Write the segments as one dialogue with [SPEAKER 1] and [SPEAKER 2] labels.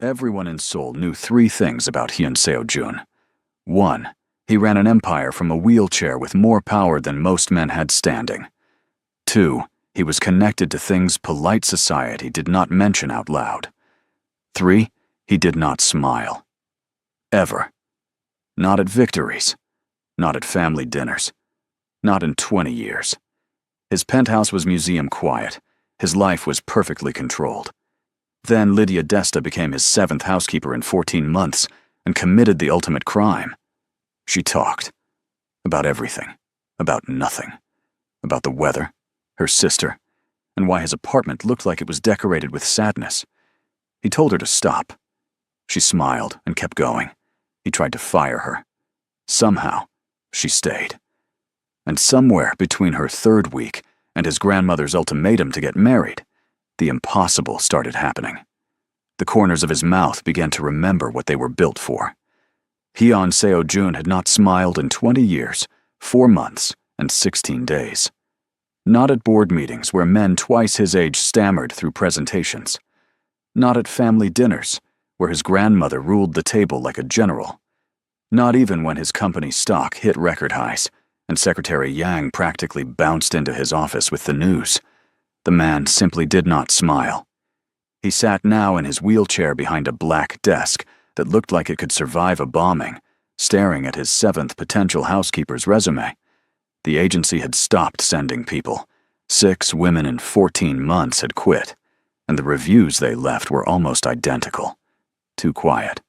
[SPEAKER 1] Everyone in Seoul knew three things about Hyun Seo-jun. 1. He ran an empire from a wheelchair with more power than most men had standing. 2. He was connected to things polite society did not mention out loud. 3. He did not smile. Ever. Not at victories. Not at family dinners. Not in 20 years. His penthouse was museum quiet. His life was perfectly controlled. Then Lydia Desta became his 7th housekeeper in 14 months and committed the ultimate crime. She talked. About everything. About nothing. About the weather, her sister, and why his apartment looked like it was decorated with sadness. He told her to stop. She smiled and kept going. He tried to fire her. Somehow, she stayed. And somewhere between her 3rd week and his grandmother's ultimatum to get married, the impossible started happening. The corners of his mouth began to remember what they were built for. Hyun Seo-jun had not smiled in 20 years, 4 months, and 16 days. Not at board meetings where men twice his age stammered through presentations. Not at family dinners, where his grandmother ruled the table like a general. Not even when his company's stock hit record highs, and Secretary Yang practically bounced into his office with the news. The man simply did not smile. He sat now in his wheelchair behind a black desk that looked like it could survive a bombing, staring at his 7th potential housekeeper's resume. The agency had stopped sending people. 6 women in 14 months had quit, and the reviews they left were almost identical. Too quiet.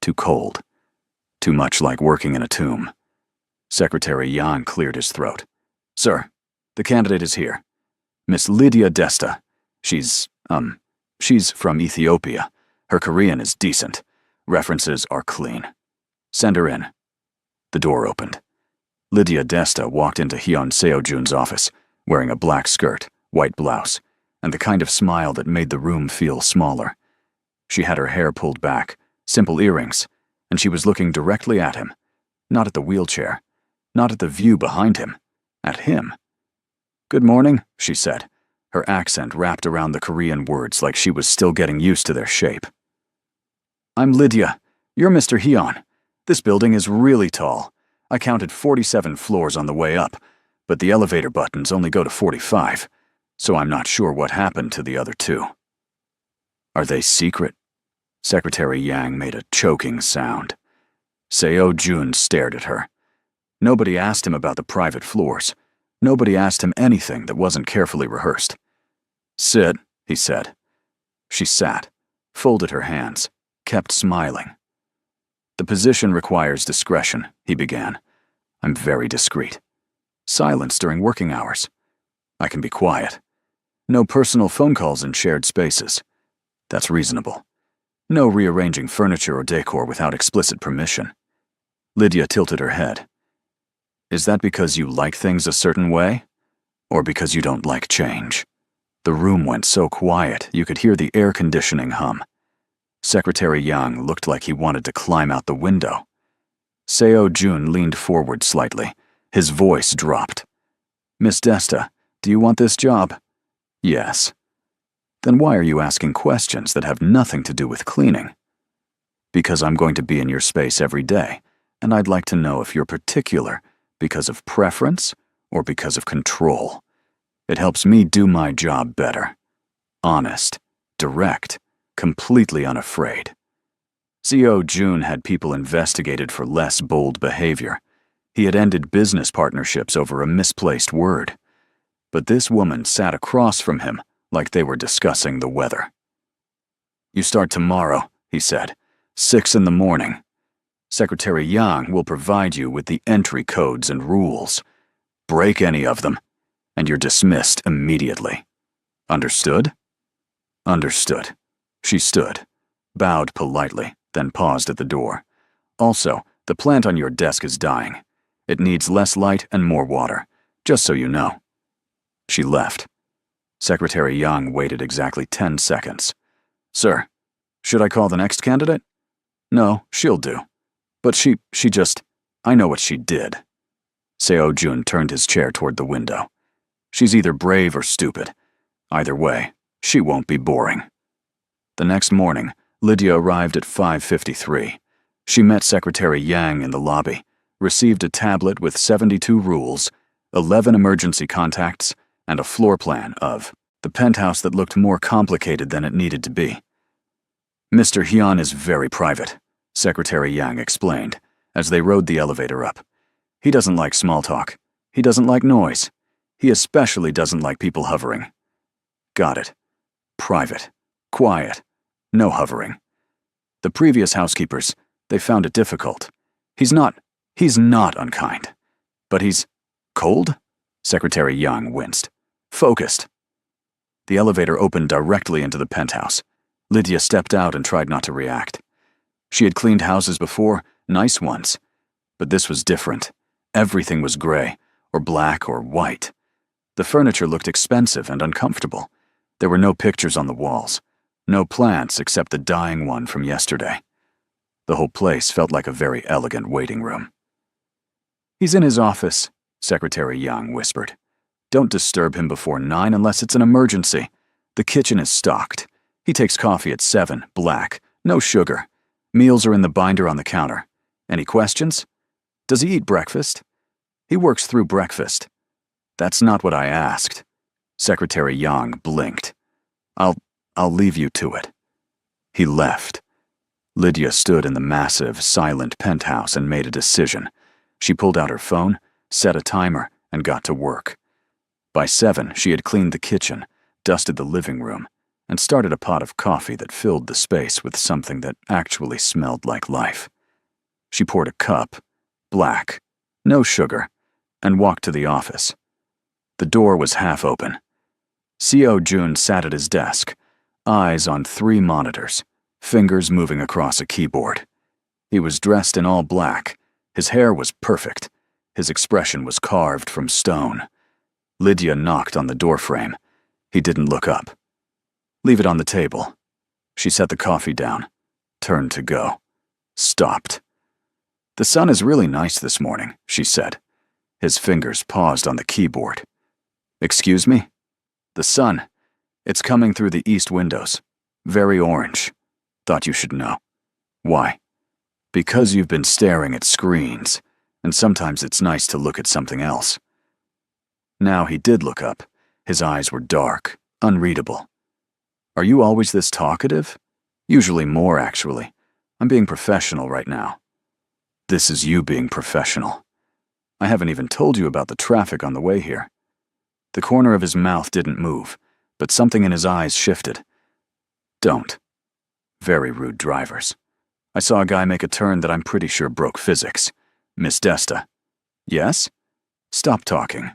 [SPEAKER 1] Too cold. Too much like working in a tomb. Secretary Yang cleared his throat. "Sir, the candidate is here. Miss Lydia Desta. She's from Ethiopia. Her Korean is decent. References are clean. Send her in." The door opened. Lydia Desta walked into Hyun Seo-jun's office, wearing a black skirt, white blouse, and the kind of smile that made the room feel smaller. She had her hair pulled back, simple earrings, and she was looking directly at him. Not at the wheelchair, not at the view behind him, at him. "Good morning," she said, her accent wrapped around the Korean words like she was still getting used to their shape. "I'm Lydia. You're Mr. Hyun. This building is really tall. I counted 47 floors on the way up, but the elevator buttons only go to 45, so I'm not sure what happened to the other 2. "Are they secret?" Secretary Yang made a choking sound. Seo-jun stared at her. Nobody asked him about the private floors. Nobody asked him anything that wasn't carefully rehearsed. "Sit," he said. She sat, folded her hands, kept smiling. "The position requires discretion," he began. "I'm very discreet. Silence during working hours. I can be quiet. No personal phone calls in shared spaces. That's reasonable. No rearranging furniture or decor without explicit permission." Lydia tilted her head. "Is that because you like things a certain way? Or because you don't like change?" The room went so quiet you could hear the air conditioning hum. Secretary Yang looked like he wanted to climb out the window. Seo-jun leaned forward slightly. His voice dropped. "Miss Desta, do you want this job?" "Yes." "Then why are you asking questions that have nothing to do with cleaning?" "Because I'm going to be in your space every day, and I'd like to know if you're particular because of preference or because of control. It helps me do my job better. Honest, direct, completely unafraid." Seo-jun had people investigated for less bold behavior. He had ended business partnerships over a misplaced word. But this woman sat across from him like they were discussing the weather. "You start tomorrow," he said, 6 in the morning. Secretary Yang will provide you with the entry codes and rules. Break any of them, and you're dismissed immediately. Understood?" "Understood." She stood, bowed politely, then paused at the door. "Also, the plant on your desk is dying. It needs less light and more water, just so you know." She left. Secretary Yang waited exactly 10 seconds. "Sir, should I call the next candidate?" "No, she'll do. But I know what she did." Seo-jun turned his chair toward the window. "She's either brave or stupid. Either way, she won't be boring." The next morning, Lydia arrived at 5:53. She met Secretary Yang in the lobby, received a tablet with 72 rules, 11 emergency contacts, and a floor plan of the penthouse that looked more complicated than it needed to be. Mr. Hyun is very private, Secretary Yang explained, as they rode the elevator up. He doesn't like small talk. He doesn't like noise. He especially doesn't like people hovering. Got it. Private. Quiet. No hovering. The previous housekeepers, they found it difficult. He's not unkind. But he's cold? Secretary Yang winced. Focused. The elevator opened directly into the penthouse. Lydia stepped out and tried not to react. She had cleaned houses before, nice ones. But this was different. Everything was gray, or black, or white. The furniture looked expensive and uncomfortable. There were no pictures on the walls. No plants except the dying one from yesterday. The whole place felt like a very elegant waiting room. He's in his office, Secretary Yang whispered. Don't disturb him before 9 unless it's an emergency. The kitchen is stocked. He takes coffee at 7, black, no sugar. Meals are in the binder on the counter. Any questions? Does he eat breakfast? He works through breakfast. That's not what I asked. Secretary Yang blinked. I'll leave you to it. He left. Lydia stood in the massive, silent penthouse and made a decision. She pulled out her phone, set a timer, and got to work. By 7, she had cleaned the kitchen, dusted the living room, and started a pot of coffee that filled the space with something that actually smelled like life. She poured a cup, black, no sugar, and walked to the office. The door was half open. Seo Jun sat at his desk, eyes on 3 monitors, fingers moving across a keyboard. He was dressed in all black. His hair was perfect. His expression was carved from stone. Lydia knocked on the doorframe. He didn't look up. Leave it on the table. She set the coffee down, turned to go, stopped. The sun is really nice this morning, she said. His fingers paused on the keyboard. Excuse me? The sun. It's coming through the east windows. Very orange. Thought you should know. Why? Because you've been staring at screens, and sometimes it's nice to look at something else. Now he did look up. His eyes were dark, unreadable. Are you always this talkative? Usually more, actually. I'm being professional right now. This is you being professional. I haven't even told you about the traffic on the way here. The corner of his mouth didn't move, but something in his eyes shifted. Don't. Very rude drivers. I saw a guy make a turn that I'm pretty sure broke physics. Miss Desta. Yes? Stop talking.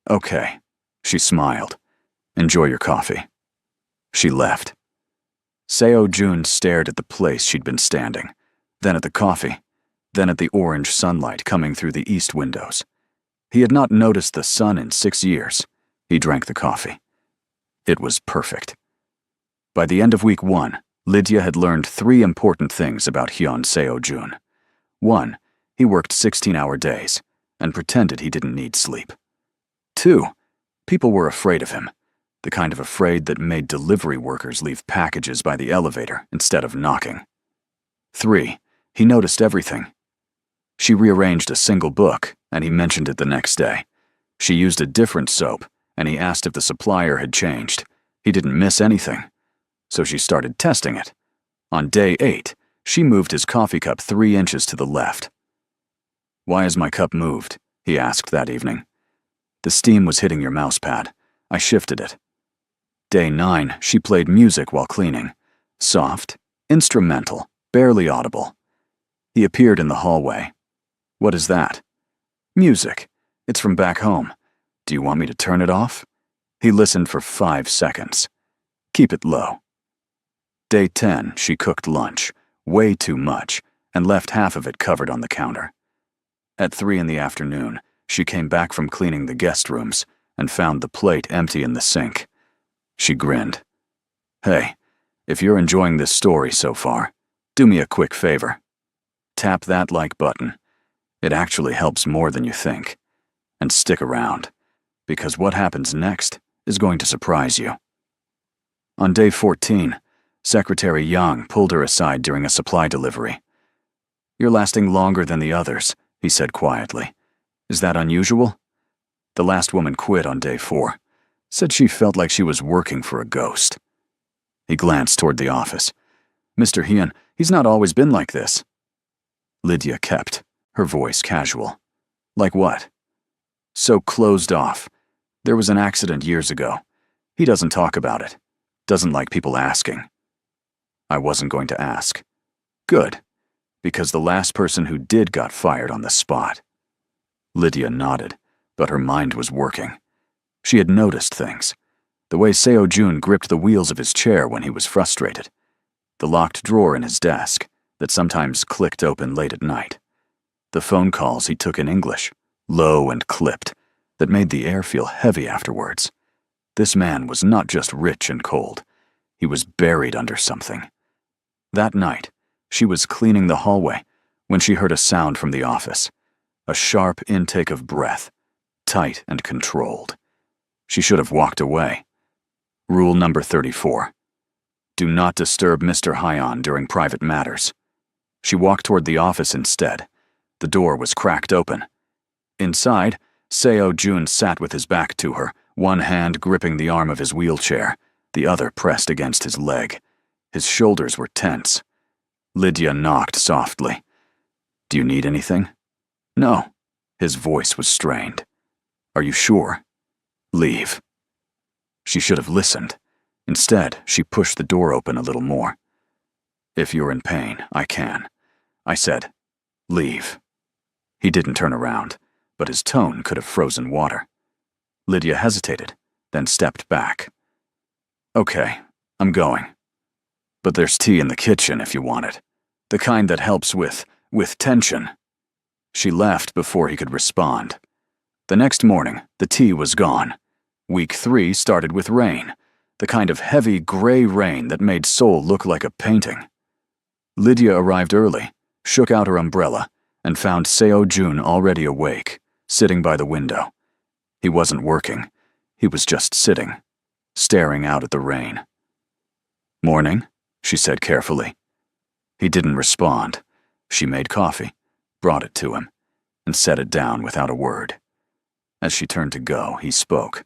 [SPEAKER 1] Okay. She smiled. Enjoy your coffee. She left. Seo Jun stared at the place she'd been standing, then at the coffee, then at the orange sunlight coming through the east windows. He had not noticed the sun in 6 years. He drank the coffee. It was perfect. By the end of week 1, Lydia had learned 3 important things about Hyun Seo Jun. 1, he worked 16-hour days and pretended he didn't need sleep. 2, people were afraid of him, the kind of afraid that made delivery workers leave packages by the elevator instead of knocking. 3, he noticed everything. She rearranged a single book, and he mentioned it the next day. She used a different soap, and he asked if the supplier had changed. He didn't miss anything. So she started testing it. On day 8, she moved his coffee cup 3 inches to the left. Why has my cup moved? He asked that evening. The steam was hitting your mouse pad. I shifted it. Day 9, she played music while cleaning. Soft, instrumental, barely audible. He appeared in the hallway. What is that? Music. It's from back home. Do you want me to turn it off? He listened for 5 seconds. Keep it low. Day 10, she cooked lunch, way too much, and left half of it covered on the counter. At 3 in the afternoon, she came back from cleaning the guest rooms and found the plate empty in the sink. She grinned. Hey, if you're enjoying this story so far, do me a quick favor. Tap that like button. It actually helps more than you think. And stick around, because what happens next is going to surprise you. On day 14, Secretary Yang pulled her aside during a supply delivery. "You're lasting longer than the others," he said quietly. "Is that unusual?" The last woman quit on day 4. Said she felt like she was working for a ghost. He glanced toward the office. "Mr. Hyun, he's not always been like this." Lydia kept, her voice casual. "Like what?" "So closed off. There was an accident years ago. He doesn't talk about it. Doesn't like people asking." I wasn't going to ask. Good, because the last person who did got fired on the spot. Lydia nodded, but her mind was working. She had noticed things. The way Seo-jun gripped the wheels of his chair when he was frustrated. The locked drawer in his desk that sometimes clicked open late at night. The phone calls he took in English, low and clipped, that made the air feel heavy afterwards. This man was not just rich and cold. He was buried under something. That night, she was cleaning the hallway when she heard a sound from the office. A sharp intake of breath, tight and controlled. She should have walked away. Rule number 34. Do not disturb Mr. Hyun during private matters. She walked toward the office instead. The door was cracked open. Inside, Seo-jun sat with his back to her, one hand gripping the arm of his wheelchair, the other pressed against his leg. His shoulders were tense. Lydia knocked softly. "Do you need anything?" "No." His voice was strained. "Are you sure?" "Leave." She should have listened. Instead, she pushed the door open a little more. "If you're in pain, I can." I said, "Leave." He didn't turn around, but his tone could have frozen water. Lydia hesitated, then stepped back. "Okay, I'm going. But there's tea in the kitchen if you want it. The kind that helps with tension." She left before he could respond. The next morning, the tea was gone. Week 3 started with rain, the kind of heavy gray rain that made Seoul look like a painting. Lydia arrived early, shook out her umbrella, and found Seo-jun already awake, sitting by the window. He wasn't working. He was just sitting, staring out at the rain. "Morning," she said carefully. He didn't respond. She made coffee, brought it to him, and set it down without a word. As she turned to go, he spoke.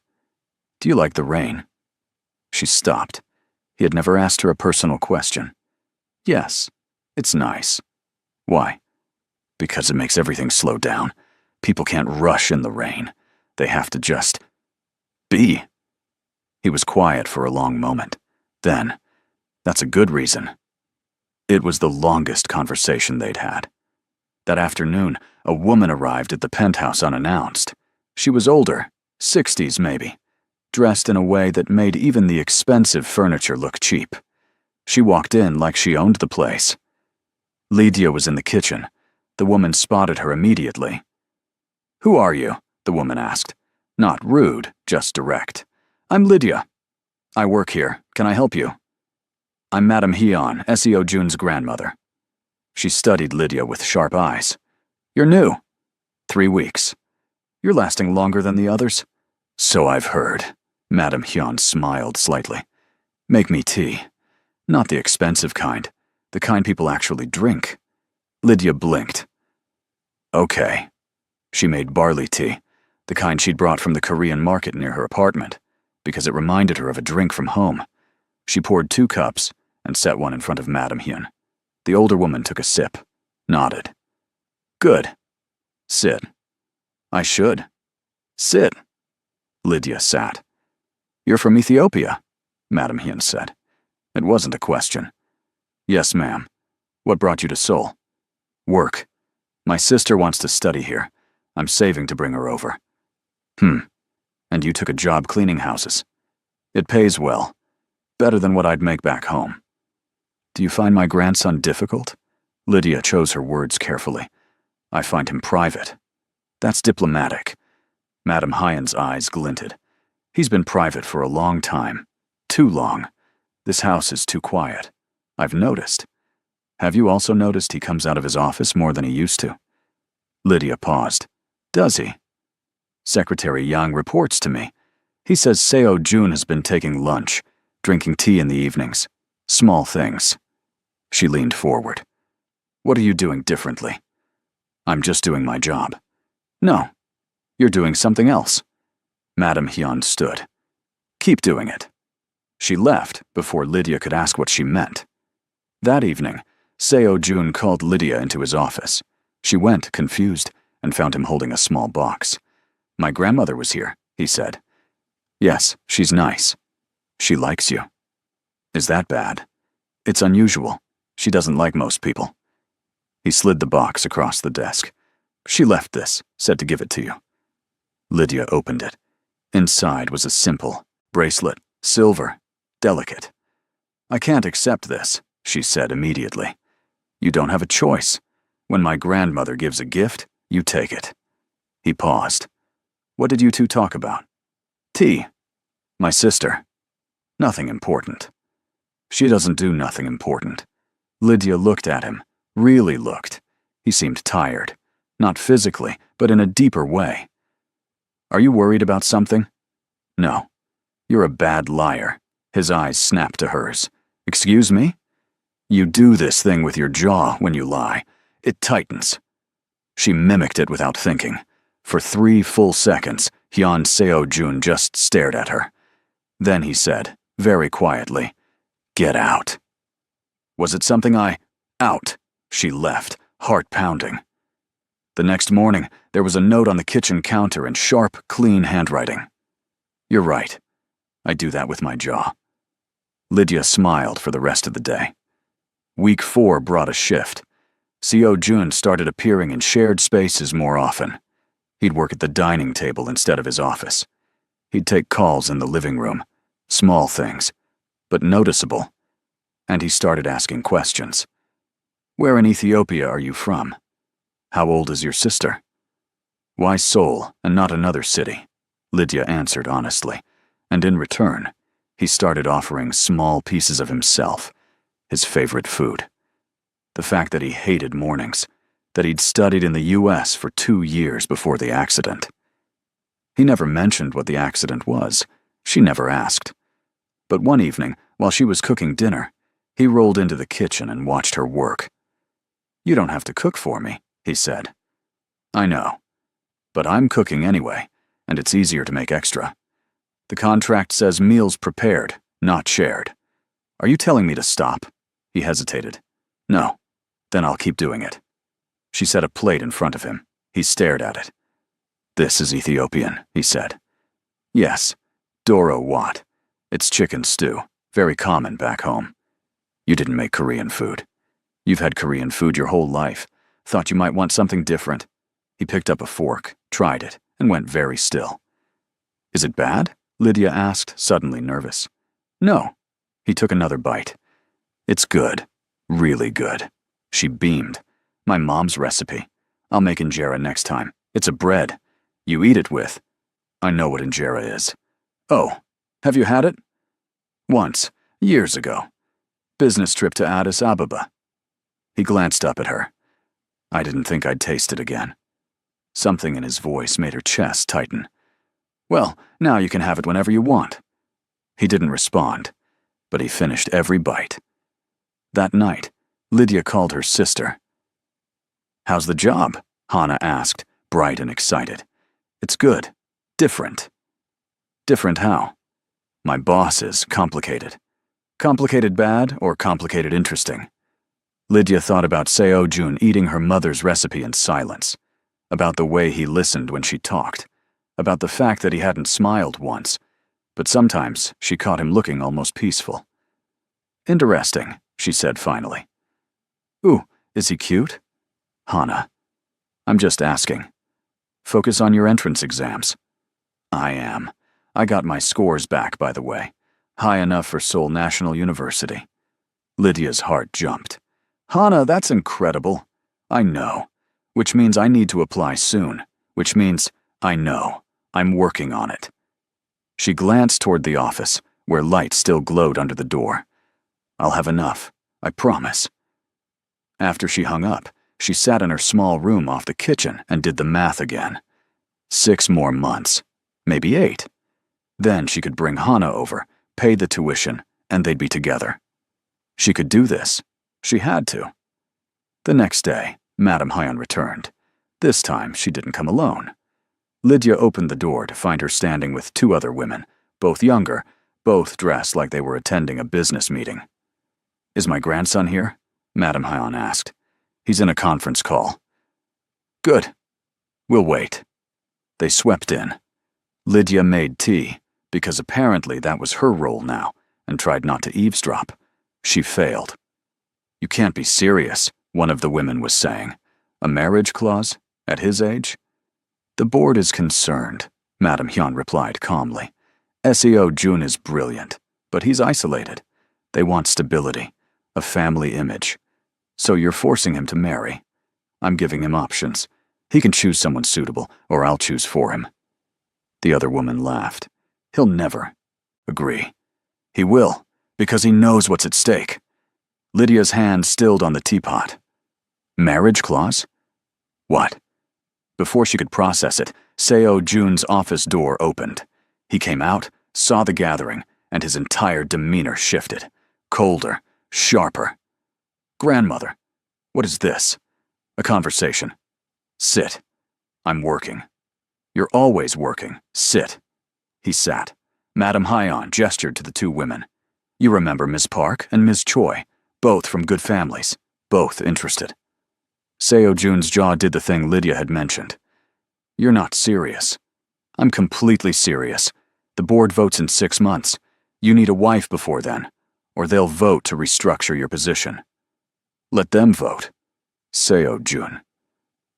[SPEAKER 1] "Do you like the rain?" She stopped. He had never asked her a personal question. "Yes, it's nice." "Why?" "Because it makes everything slow down. People can't rush in the rain. They have to just be." He was quiet for a long moment. Then, "That's a good reason." It was the longest conversation they'd had. That afternoon, a woman arrived at the penthouse unannounced. She was older, 60s maybe, dressed in a way that made even the expensive furniture look cheap. She walked in like she owned the place. Lydia was in the kitchen. The woman spotted her immediately. "Who are you?" the woman asked. Not rude, just direct. "I'm Lydia. I work here. Can I help you?" "I'm Madam Hyun, Seo-jun's grandmother." She studied Lydia with sharp eyes. "You're new." 3 weeks. "You're lasting longer than the others?" "So I've heard." Madam Hyun smiled slightly. "Make me tea. Not the expensive kind. The kind people actually drink." Lydia blinked. "Okay." She made barley tea, the kind she'd brought from the Korean market near her apartment, because it reminded her of a drink from home. She poured 2 cups and set one in front of Madam Hyun. The older woman took a sip, nodded. "Good. Sit." "I should." "Sit." Lydia sat. "You're from Ethiopia," Madam Hyun said. It wasn't a question. "Yes, ma'am. What brought you to Seoul?" "Work. My sister wants to study here. I'm saving to bring her over." And you took a job cleaning houses. It pays well. Better than what I'd make back home." "Do you find my grandson difficult?" Lydia chose her words carefully. "I find him private." "That's diplomatic." Madam Hyun's eyes glinted. "He's been private for a long time. Too long. This house is too quiet. I've noticed. Have you also noticed he comes out of his office more than he used to?" Lydia paused. "Does he?" "Secretary Yang reports to me. He says Seo-jun has been taking lunch, drinking tea in the evenings. Small things. She leaned forward. What are you doing differently? I'm just doing my job. No, you're doing something else. Madame Hyun stood. Keep doing it. She left before Lydia could ask what she meant. That evening, Seo-jun called Lydia into his office. She went, confused, and found him holding a small box. My grandmother was here, he said. Yes, she's nice. She likes you. Is that bad? It's unusual. She doesn't like most people. He slid the box across the desk. She left this, said to give it to you. Lydia opened it. Inside was a simple bracelet, silver, delicate. I can't accept this, she said immediately. You don't have a choice. When my grandmother gives a gift, you take it. He paused. What did you two talk about? Tea. My sister. Nothing important. She doesn't do nothing important. Lydia looked at him, really looked. He seemed tired, not physically, but in a deeper way. Are you worried about something? No. You're a bad liar. His eyes snapped to hers. Excuse me? You do this thing with your jaw when you lie. It tightens. She mimicked it without thinking. For 3 full seconds, Hyun Seo-jun just stared at her. Then he said, very quietly, Get out. Was it something Out. She left, heart pounding. The next morning, there was a note on the kitchen counter in sharp, clean handwriting. You're right. I do that with my jaw. Lydia smiled for the rest of the day. Week 4 brought a shift. Seo-jun started appearing in shared spaces more often. He'd work at the dining table instead of his office. He'd take calls in the living room. Small things, but noticeable. And he started asking questions. Where in Ethiopia are you from? How old is your sister? Why Seoul and not another city? Lydia answered honestly, and in return, he started offering small pieces of himself, his favorite food. The fact that he hated mornings, that he'd studied in the US for 2 years before the accident. He never mentioned what the accident was. She never asked. But one evening, while she was cooking dinner, he rolled into the kitchen and watched her work. You don't have to cook for me, he said. I know. But I'm cooking anyway, and it's easier to make extra. The contract says meals prepared, not shared. Are you telling me to stop? He hesitated. No. Then I'll keep doing it. She set a plate in front of him. He stared at it. This is Ethiopian, he said. Yes. Doro wat. It's chicken stew, very common back home. You didn't make Korean food. You've had Korean food your whole life. Thought you might want something different. He picked up a fork, tried it, and went very still. Is it bad? Lydia asked, suddenly nervous. No. He took another bite. It's good. Really good. She beamed. My mom's recipe. I'll make injera next time. It's a bread. You eat it with. I know what injera is. Oh, have you had it? Once, years ago. Business trip to Addis Ababa. He glanced up at her. I didn't think I'd taste it again. Something in his voice made her chest tighten. Well, now you can have it whenever you want. He didn't respond, but he finished every bite. That night, Lydia called her sister. How's the job? Hannah asked, bright and excited. It's good. Different. Different how? My boss is complicated. Complicated bad or complicated interesting? Lydia thought about Seo-jun eating her mother's recipe in silence, about the way he listened when she talked, about the fact that he hadn't smiled once, but sometimes she caught him looking almost peaceful. Interesting, she said finally. Ooh, is he cute? Hannah. I'm just asking. Focus on your entrance exams. I am. I got my scores back, by the way. High enough for Seoul National University. Lydia's heart jumped. Hannah, that's incredible. I know. Which means I need to apply soon. Which means I know. I'm working on it. She glanced toward the office, where light still glowed under the door. I'll have enough. I promise. After she hung up, she sat in her small room off the kitchen and did the math again. 6 more months. Maybe 8. Then she could bring Hannah over, pay the tuition, and they'd be together. She could do this. She had to. The next day, Madame Hyon returned. This time, she didn't come alone. Lydia opened the door to find her standing with 2 other women, both younger, both dressed like they were attending a business meeting. "Is my grandson here?" Madame Hyon asked. "He's in a conference call." "Good. We'll wait." They swept in. Lydia made tea, because apparently that was her role now, and tried not to eavesdrop. She failed. "You can't be serious," one of the women was saying. "A marriage clause? At his age?" "The board is concerned," Madame Hyon replied calmly. "Seo Jun is brilliant, but he's isolated. They want stability, a family image. So you're forcing him to marry. I'm giving him options. He can choose someone suitable, or I'll choose for him." The other woman laughed. "He'll never agree. He will, because he knows what's at stake." Lydia's hand stilled on the teapot. "Marriage clause? What?" Before she could process it, Seo Jun's office door opened. He came out, saw the gathering, and his entire demeanor shifted. Colder, sharper. "Grandmother, what is this?" "A conversation." "Sit. I'm working." "You're always working. Sit." He sat. Madame Hyon gestured to the 2 women. "You remember Miss Park and Miss Choi, both from good families, both interested." Seo Jun's jaw did the thing Lydia had mentioned. "You're not serious." "I'm completely serious. The board votes in 6 months. You need a wife before then, or they'll vote to restructure your position." "Let them vote." "Seo Jun,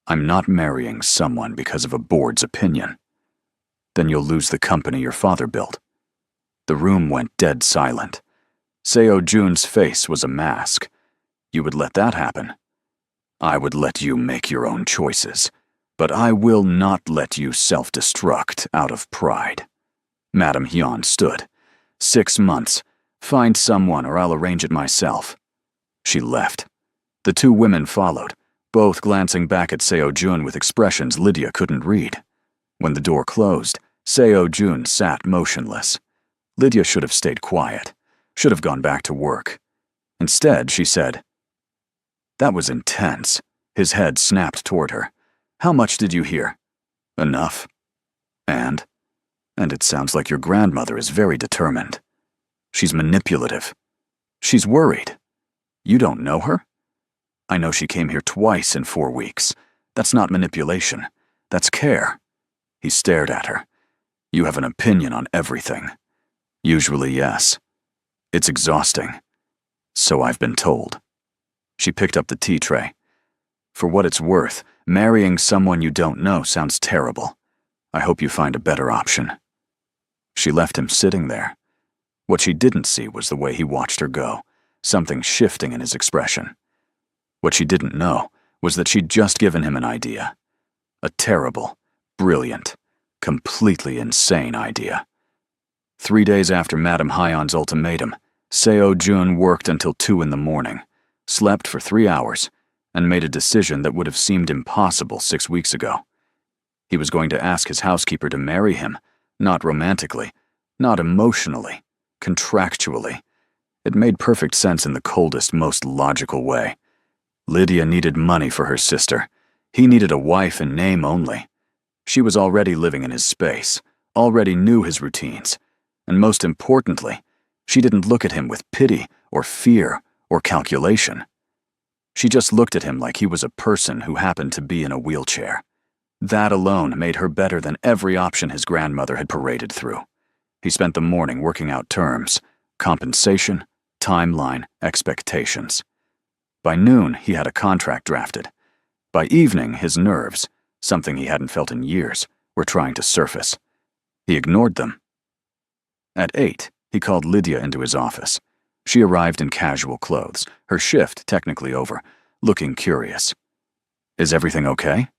[SPEAKER 1] I'm not marrying someone because of a board's opinion." "Then you'll lose the company your father built." The room went dead silent. Seo Jun's face was a mask. "You would let that happen?" "I would let you make your own choices, but I will not let you self-destruct out of pride." Madame Hyon stood. 6 months. Find someone or I'll arrange it myself." She left. The 2 women followed, both glancing back at Seo Jun with expressions Lydia couldn't read. When the door closed, Seo Jun sat motionless. Lydia should have stayed quiet, should have gone back to work. Instead, she said, "That was intense." His head snapped toward her. "How much did you hear?" "Enough." And it sounds like your grandmother is very determined. She's manipulative. She's worried. You don't know her?" "I know she came here twice in 4 weeks. That's not manipulation. That's care." He stared at her. "You have an opinion on everything." "Usually, yes. It's exhausting. So I've been told." She picked up the tea tray. "For what it's worth, marrying someone you don't know sounds terrible. I hope you find a better option." She left him sitting there. What she didn't see was the way he watched her go, something shifting in his expression. What she didn't know was that she'd just given him an idea. A terrible, brilliant, completely insane idea. 3 days after Madame Hyon's ultimatum, Seo Jun worked until 2 in the morning, slept for 3 hours, and made a decision that would have seemed impossible 6 weeks ago. He was going to ask his housekeeper to marry him, not romantically, not emotionally, contractually. It made perfect sense in the coldest, most logical way. Lydia needed money for her sister. He needed a wife in name only. She was already living in his space, already knew his routines, and most importantly, she didn't look at him with pity or fear or calculation. She just looked at him like he was a person who happened to be in a wheelchair. That alone made her better than every option his grandmother had paraded through. He spent the morning working out terms, compensation, timeline, expectations. By noon, he had a contract drafted. By evening, his nerves, something he hadn't felt in years, were trying to surface. He ignored them. At 8, he called Lydia into his office. She arrived in casual clothes, her shift technically over, looking curious. "Is everything okay?"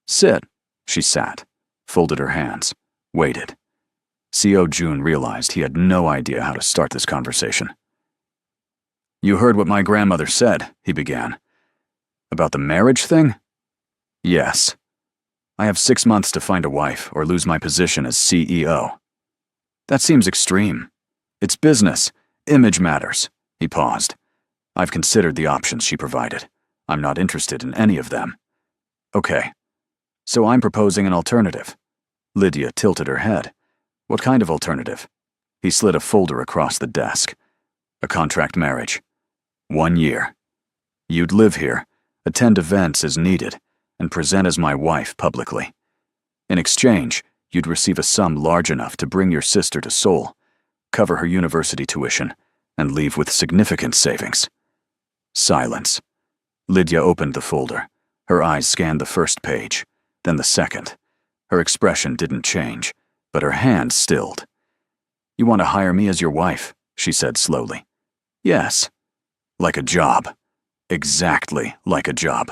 [SPEAKER 1] "Sit." She sat, folded her hands, waited. Seo Jun realized he had no idea how to start this conversation. "You heard what my grandmother said," he began. "About the marriage thing?" "Yes. I have 6 months to find a wife or lose my position as CEO." "That seems extreme. It's business. Image matters." He paused. I've considered the options she provided. I'm not interested in any of them. Okay, so I'm proposing an alternative. Lydia tilted her head. What kind of alternative? He slid a folder across the desk. A contract marriage. 1 year. You'd live here, attend events as needed, and present as my wife publicly. In exchange, you'd receive a sum large enough to bring your sister to Seoul, cover her university tuition, and leave with significant savings. Silence. Lydia opened the folder. Her eyes scanned the first page, then the second. Her expression didn't change, but her hand stilled. You want to hire me as your wife, she said slowly. Yes. Like a job. Exactly like a job.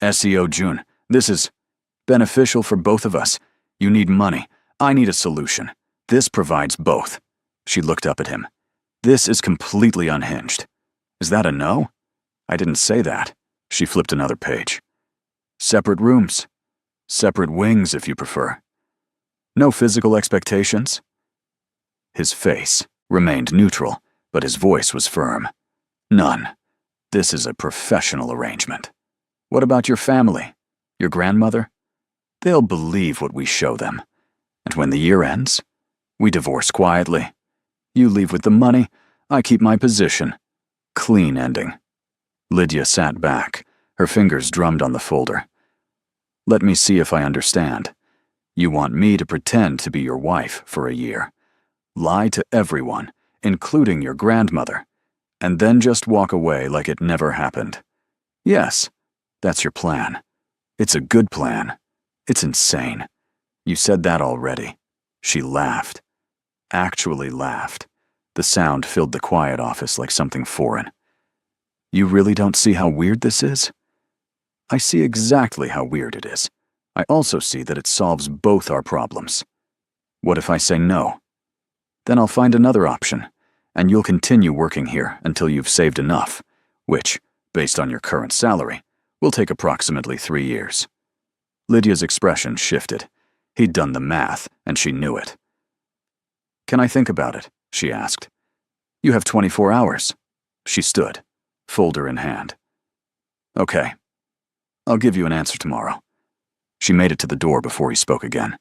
[SPEAKER 1] Seo Jun, this is beneficial for both of us. You need money. I need a solution. This provides both. She looked up at him. This is completely unhinged. Is that a no? I didn't say that. She flipped another page. Separate rooms. Separate wings, if you prefer. No physical expectations? His face remained neutral, but his voice was firm. None. This is a professional arrangement. What about your family? Your grandmother? They'll believe what we show them. And when the year ends, we divorce quietly. You leave with the money, I keep my position. Clean ending. Lydia sat back. Her fingers drummed on the folder. Let me see if I understand. You want me to pretend to be your wife for a year. Lie to everyone, including your grandmother, and then just walk away like it never happened. Yes, that's your plan. It's a good plan. It's insane. You said that already. She laughed. Actually laughed. The sound filled the quiet office like something foreign. You really don't see how weird this is? I see exactly how weird it is. I also see that it solves both our problems. What if I say no? Then I'll find another option, and you'll continue working here until you've saved enough, which, based on your current salary, will take approximately 3 years. Lydia's expression shifted. He'd done the math, and she knew it. Can I think about it? She asked. You have 24 hours. She stood, folder in hand. Okay. I'll give you an answer tomorrow. She made it to the door before he spoke again.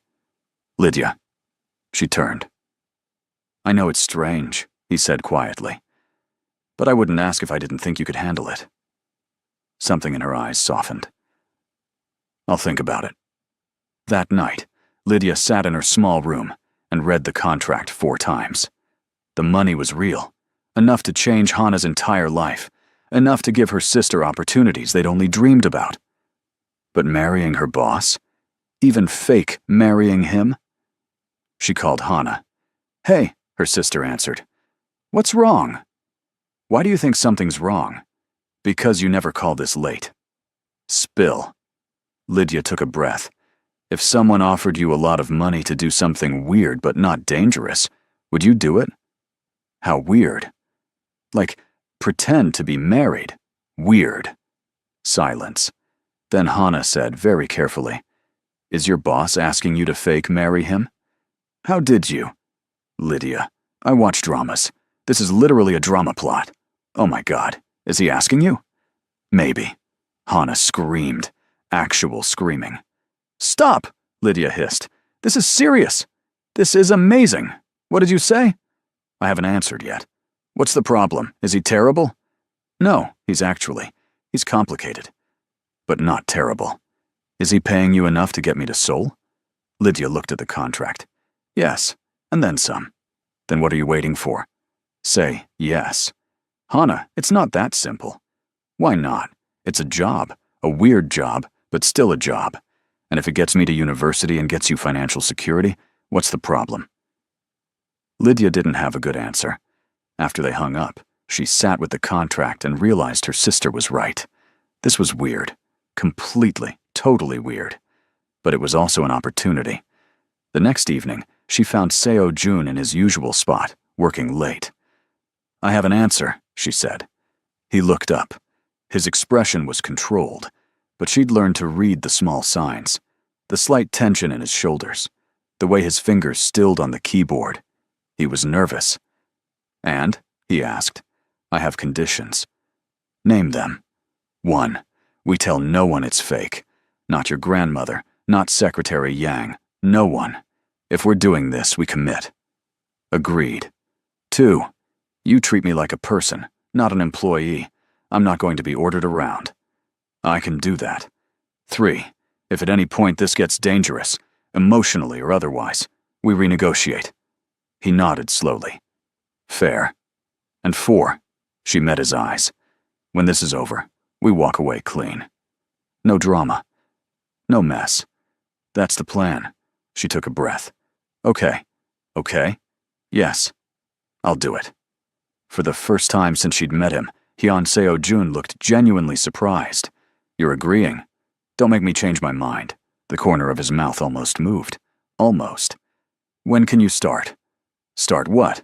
[SPEAKER 1] Lydia. She turned. I know it's strange, he said quietly, but I wouldn't ask if I didn't think you could handle it. Something in her eyes softened. I'll think about it. That night, Lydia sat in her small room and read the contract 4 times. The money was real, enough to change Hana's entire life, enough to give her sister opportunities they'd only dreamed about. But marrying her boss? Even fake marrying him? She called Hana. Hey, her sister answered. What's wrong? Why do you think something's wrong? Because you never call this late. Spill. Lydia took a breath. If someone offered you a lot of money to do something weird but not dangerous, would you do it? How weird. Like, pretend to be married. Weird. Silence. Then Hana said very carefully, Is your boss asking you to fake marry him? How did you? Lydia, I watch dramas. This is literally a drama plot. Oh my God, is he asking you? Maybe. Hana screamed. Actual screaming. Stop, Lydia hissed. This is serious. This is amazing. What did you say? I haven't answered yet. What's the problem? Is he terrible? No, he's complicated. But not terrible. Is he paying you enough to get me to Seoul? Lydia looked at the contract. Yes, and then some. Then what are you waiting for? Say yes. Hana, it's not that simple. Why not? It's a job, a weird job, but still a job. And if it gets me to university and gets you financial security, what's the problem? Lydia didn't have a good answer. After they hung up, she sat with the contract and realized her sister was right. This was weird. Completely, totally weird. But it was also an opportunity. The next evening, she found Seo Jun in his usual spot, working late. I have an answer, she said. He looked up. His expression was controlled, but she'd learned to read the small signs, the slight tension in his shoulders, the way his fingers stilled on the keyboard. He was nervous. And, he asked, I have conditions. Name them. 1. We tell no one it's fake. Not your grandmother, not Secretary Yang, no one. If we're doing this, we commit. Agreed. 2. You treat me like a person, not an employee. I'm not going to be ordered around. I can do that. 3. If at any point this gets dangerous, emotionally or otherwise, we renegotiate. He nodded slowly. Fair. And 4. She met his eyes. When this is over, we walk away clean. No drama. No mess. That's the plan. She took a breath. Okay. Okay? Yes. I'll do it. For the first time since she'd met him, Hyun Seo-jun looked genuinely surprised. You're agreeing? Don't make me change my mind. The corner of his mouth almost moved. Almost. When can you start? Start what?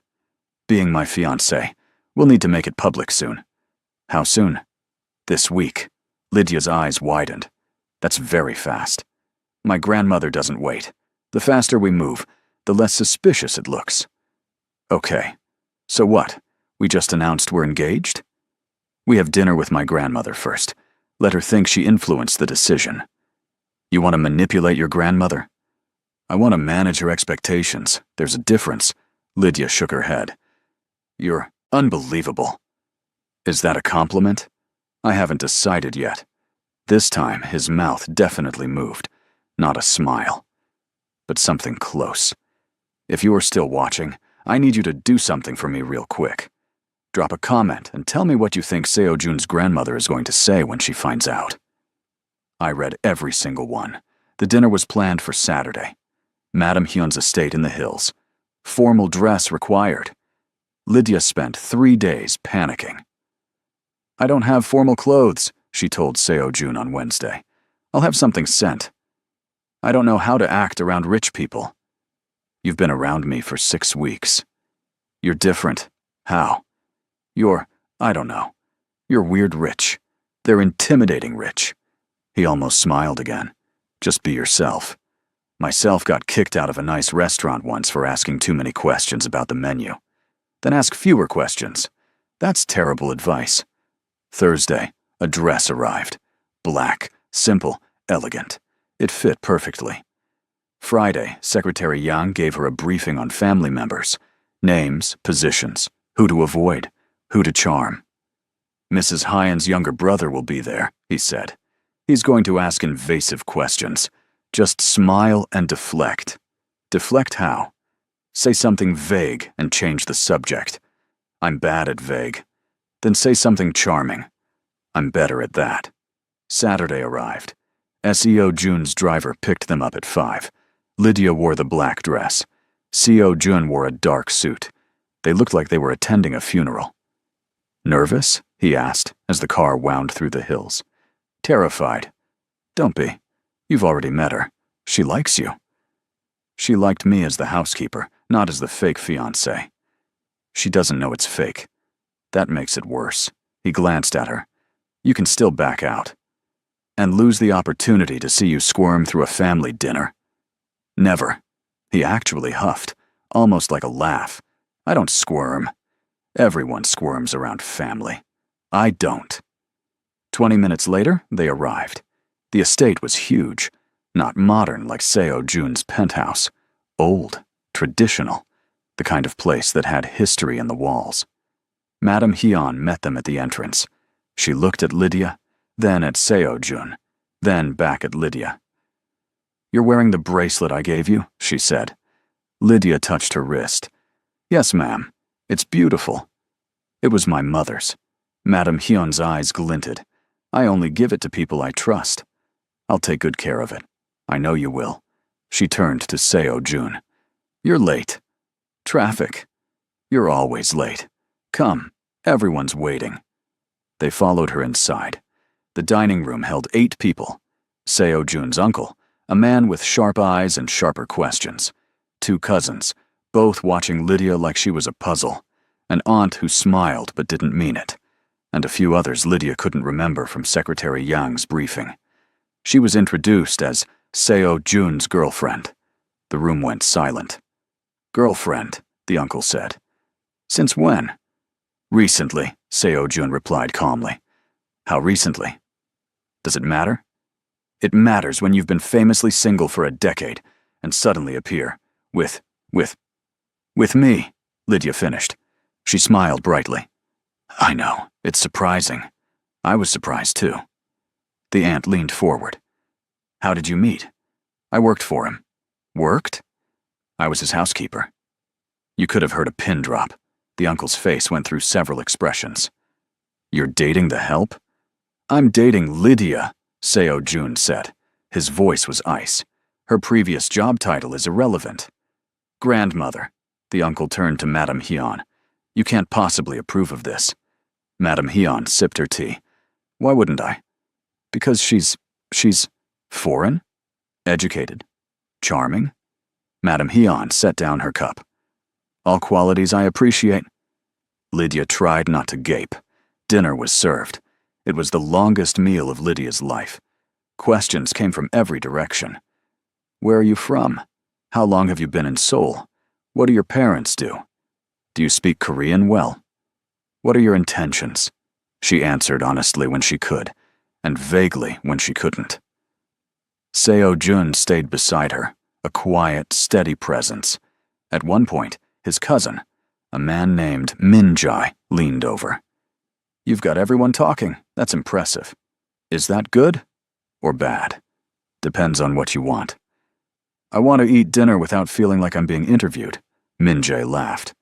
[SPEAKER 1] Being my fiancé. We'll need to make it public soon. How soon? This week. Lydia's eyes widened. That's very fast. My grandmother doesn't wait. The faster we move, the less suspicious it looks. Okay. So what? We just announced we're engaged? We have dinner with my grandmother first. Let her think she influenced the decision. You want to manipulate your grandmother? I want to manage her expectations. There's a difference. Lydia shook her head. You're unbelievable. Is that a compliment? I haven't decided yet. This time, his mouth definitely moved. Not a smile. But something close. If you are still watching, I need you to do something for me real quick. Drop a comment and tell me what you think Seo-jun's grandmother is going to say when she finds out. I read every single one. The dinner was planned for Saturday. Madam Hyun's estate in the hills. Formal dress required. Lydia spent 3 days panicking. I don't have formal clothes, she told Seo-jun on Wednesday. I'll have something sent. I don't know how to act around rich people. You've been around me for 6 weeks. You're different. How? I don't know. You're weird rich. They're intimidating rich. He almost smiled again. Just be yourself. Myself got kicked out of a nice restaurant once for asking too many questions about the menu. Then ask fewer questions. That's terrible advice. Thursday, a dress arrived. Black, simple, elegant. It fit perfectly. Friday, Secretary Yang gave her a briefing on family members. Names, positions, who to avoid, who to charm. Mrs. Hyun's younger brother will be there, he said. He's going to ask invasive questions. Just smile and deflect. Deflect how? Say something vague and change the subject. I'm bad at vague. Then say something charming. I'm better at that. Saturday arrived. Seo-jun's driver picked them up at 5. Lydia wore the black dress. Seo-jun wore a dark suit. They looked like they were attending a funeral. Nervous? He asked as the car wound through the hills. Terrified. Don't be. You've already met her. She likes you. She liked me as the housekeeper, not as the fake fiancé. She doesn't know it's fake. That makes it worse. He glanced at her. You can still back out. And lose the opportunity to see you squirm through a family dinner. Never. He actually huffed, almost like a laugh. I don't squirm. Everyone squirms around family. I don't. 20 minutes later, they arrived. The estate was huge, not modern like Seo-jun's penthouse. Old, traditional, the kind of place that had history in the walls. Madam Hyun met them at the entrance. She looked at Lydia, then at Seo-jun, then back at Lydia. You're wearing the bracelet I gave you, she said. Lydia touched her wrist. Yes, ma'am. It's beautiful. It was my mother's. Madam Hyun's eyes glinted. I only give it to people I trust. I'll take good care of it. I know you will. She turned to Seo-jun. You're late. Traffic. You're always late. Come, everyone's waiting. They followed her inside. The dining room held 8 people. Seo-jun's uncle, a man with sharp eyes and sharper questions. 2 cousins, both watching Lydia like she was a puzzle. An aunt who smiled but didn't mean it. And a few others Lydia couldn't remember from Secretary Yang's briefing. She was introduced as Seo-jun's girlfriend. The room went silent. Girlfriend, the uncle said. Since when? Recently, Seo-jun replied calmly. How recently? Does it matter? It matters when you've been famously single for a decade and suddenly appear with me, Lydia finished. She smiled brightly. I know, it's surprising. I was surprised too. The aunt leaned forward. How did you meet? I worked for him. Worked? I was his housekeeper. You could have heard a pin drop. The uncle's face went through several expressions. You're dating the help? I'm dating Lydia, Seo Jun said. His voice was ice. Her previous job title is irrelevant. Grandmother. The uncle turned to Madame Hyun. You can't possibly approve of this. Madame Hyun sipped her tea. Why wouldn't I? Because she's foreign? Educated? Charming? Madame Hyun set down her cup. All qualities I appreciate. Lydia tried not to gape. Dinner was served. It was the longest meal of Lydia's life. Questions came from every direction. Where are you from? How long have you been in Seoul? What do your parents do? Do you speak Korean well? What are your intentions? She answered honestly when she could, and vaguely when she couldn't. Seo Jun stayed beside her, a quiet, steady presence. At one point, his cousin, a man named Min Jae, leaned over. You've got everyone talking. That's impressive. Is that good or bad? Depends on what you want. I want to eat dinner without feeling like I'm being interviewed. Min Jae laughed.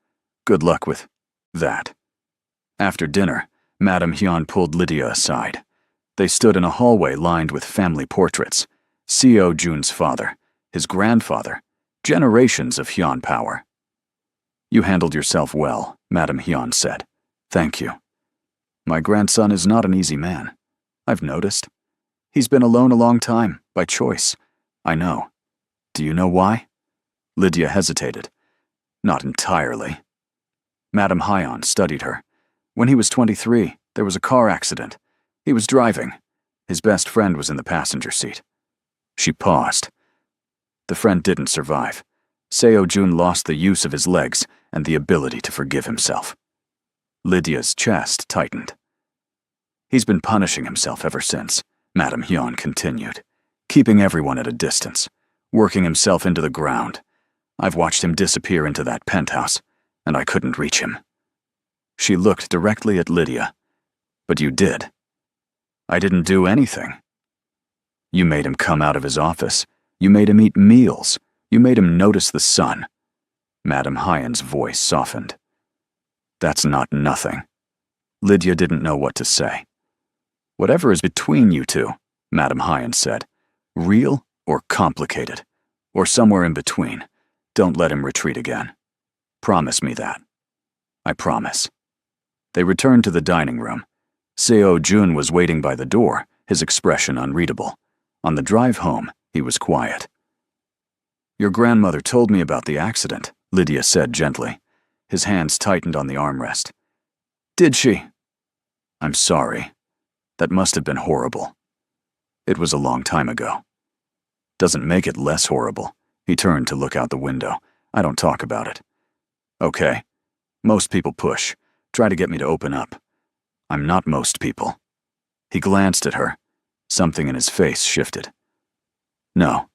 [SPEAKER 1] Good luck with that. After dinner, Madame Hyun pulled Lydia aside. They stood in a hallway lined with family portraits. Seo Jun's father, his grandfather, generations of Hyun power. You handled yourself well, Madame Hyun said. Thank you. My grandson is not an easy man. I've noticed. He's been alone a long time, by choice. I know. Do you know why? Lydia hesitated. Not entirely. Madame Hyun studied her. When he was 23, there was a car accident. He was driving. His best friend was in the passenger seat. She paused. The friend didn't survive. Seo Jun lost the use of his legs and the ability to forgive himself. Lydia's chest tightened. He's been punishing himself ever since, Madame Hyun continued, keeping everyone at a distance, working himself into the ground. I've watched him disappear into that penthouse, and I couldn't reach him. She looked directly at Lydia. But you did. I didn't do anything. You made him come out of his office. You made him eat meals. You made him notice the sun. Madame Hyun's voice softened. That's not nothing. Lydia didn't know what to say. Whatever is between you two, Madame Hyun said, real or complicated, or somewhere in between, don't let him retreat again. Promise me that. I promise. They returned to the dining room. Seo Jun was waiting by the door, his expression unreadable. On the drive home, he was quiet. Your grandmother told me about the accident, Lydia said gently. His hands tightened on the armrest. Did she? I'm sorry. That must have been horrible. It was a long time ago. Doesn't make it less horrible. He turned to look out the window. I don't talk about it. Okay. Most people push. Try to get me to open up. I'm not most people. He glanced at her. Something in his face shifted. No,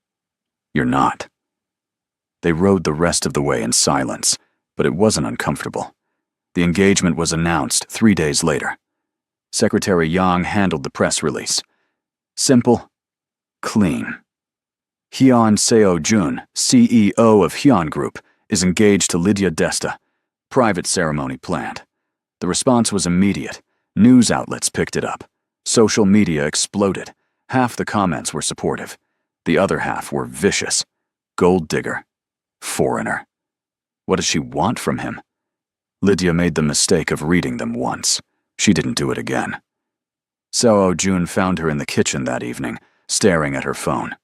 [SPEAKER 1] you're not. They rode the rest of the way in silence, but it wasn't uncomfortable. The engagement was announced 3 days later. Secretary Yang handled the press release. Simple, clean. Hyun Seo Jun, CEO of Hyun Group, is engaged to Lydia Desta. Private ceremony planned. The response was immediate. News outlets picked it up. Social media exploded. Half the comments were supportive. The other half were vicious. Gold digger. Foreigner. What does she want from him? Lydia made the mistake of reading them once. She didn't do it again. Seo Jun found her in the kitchen that evening, staring at her phone.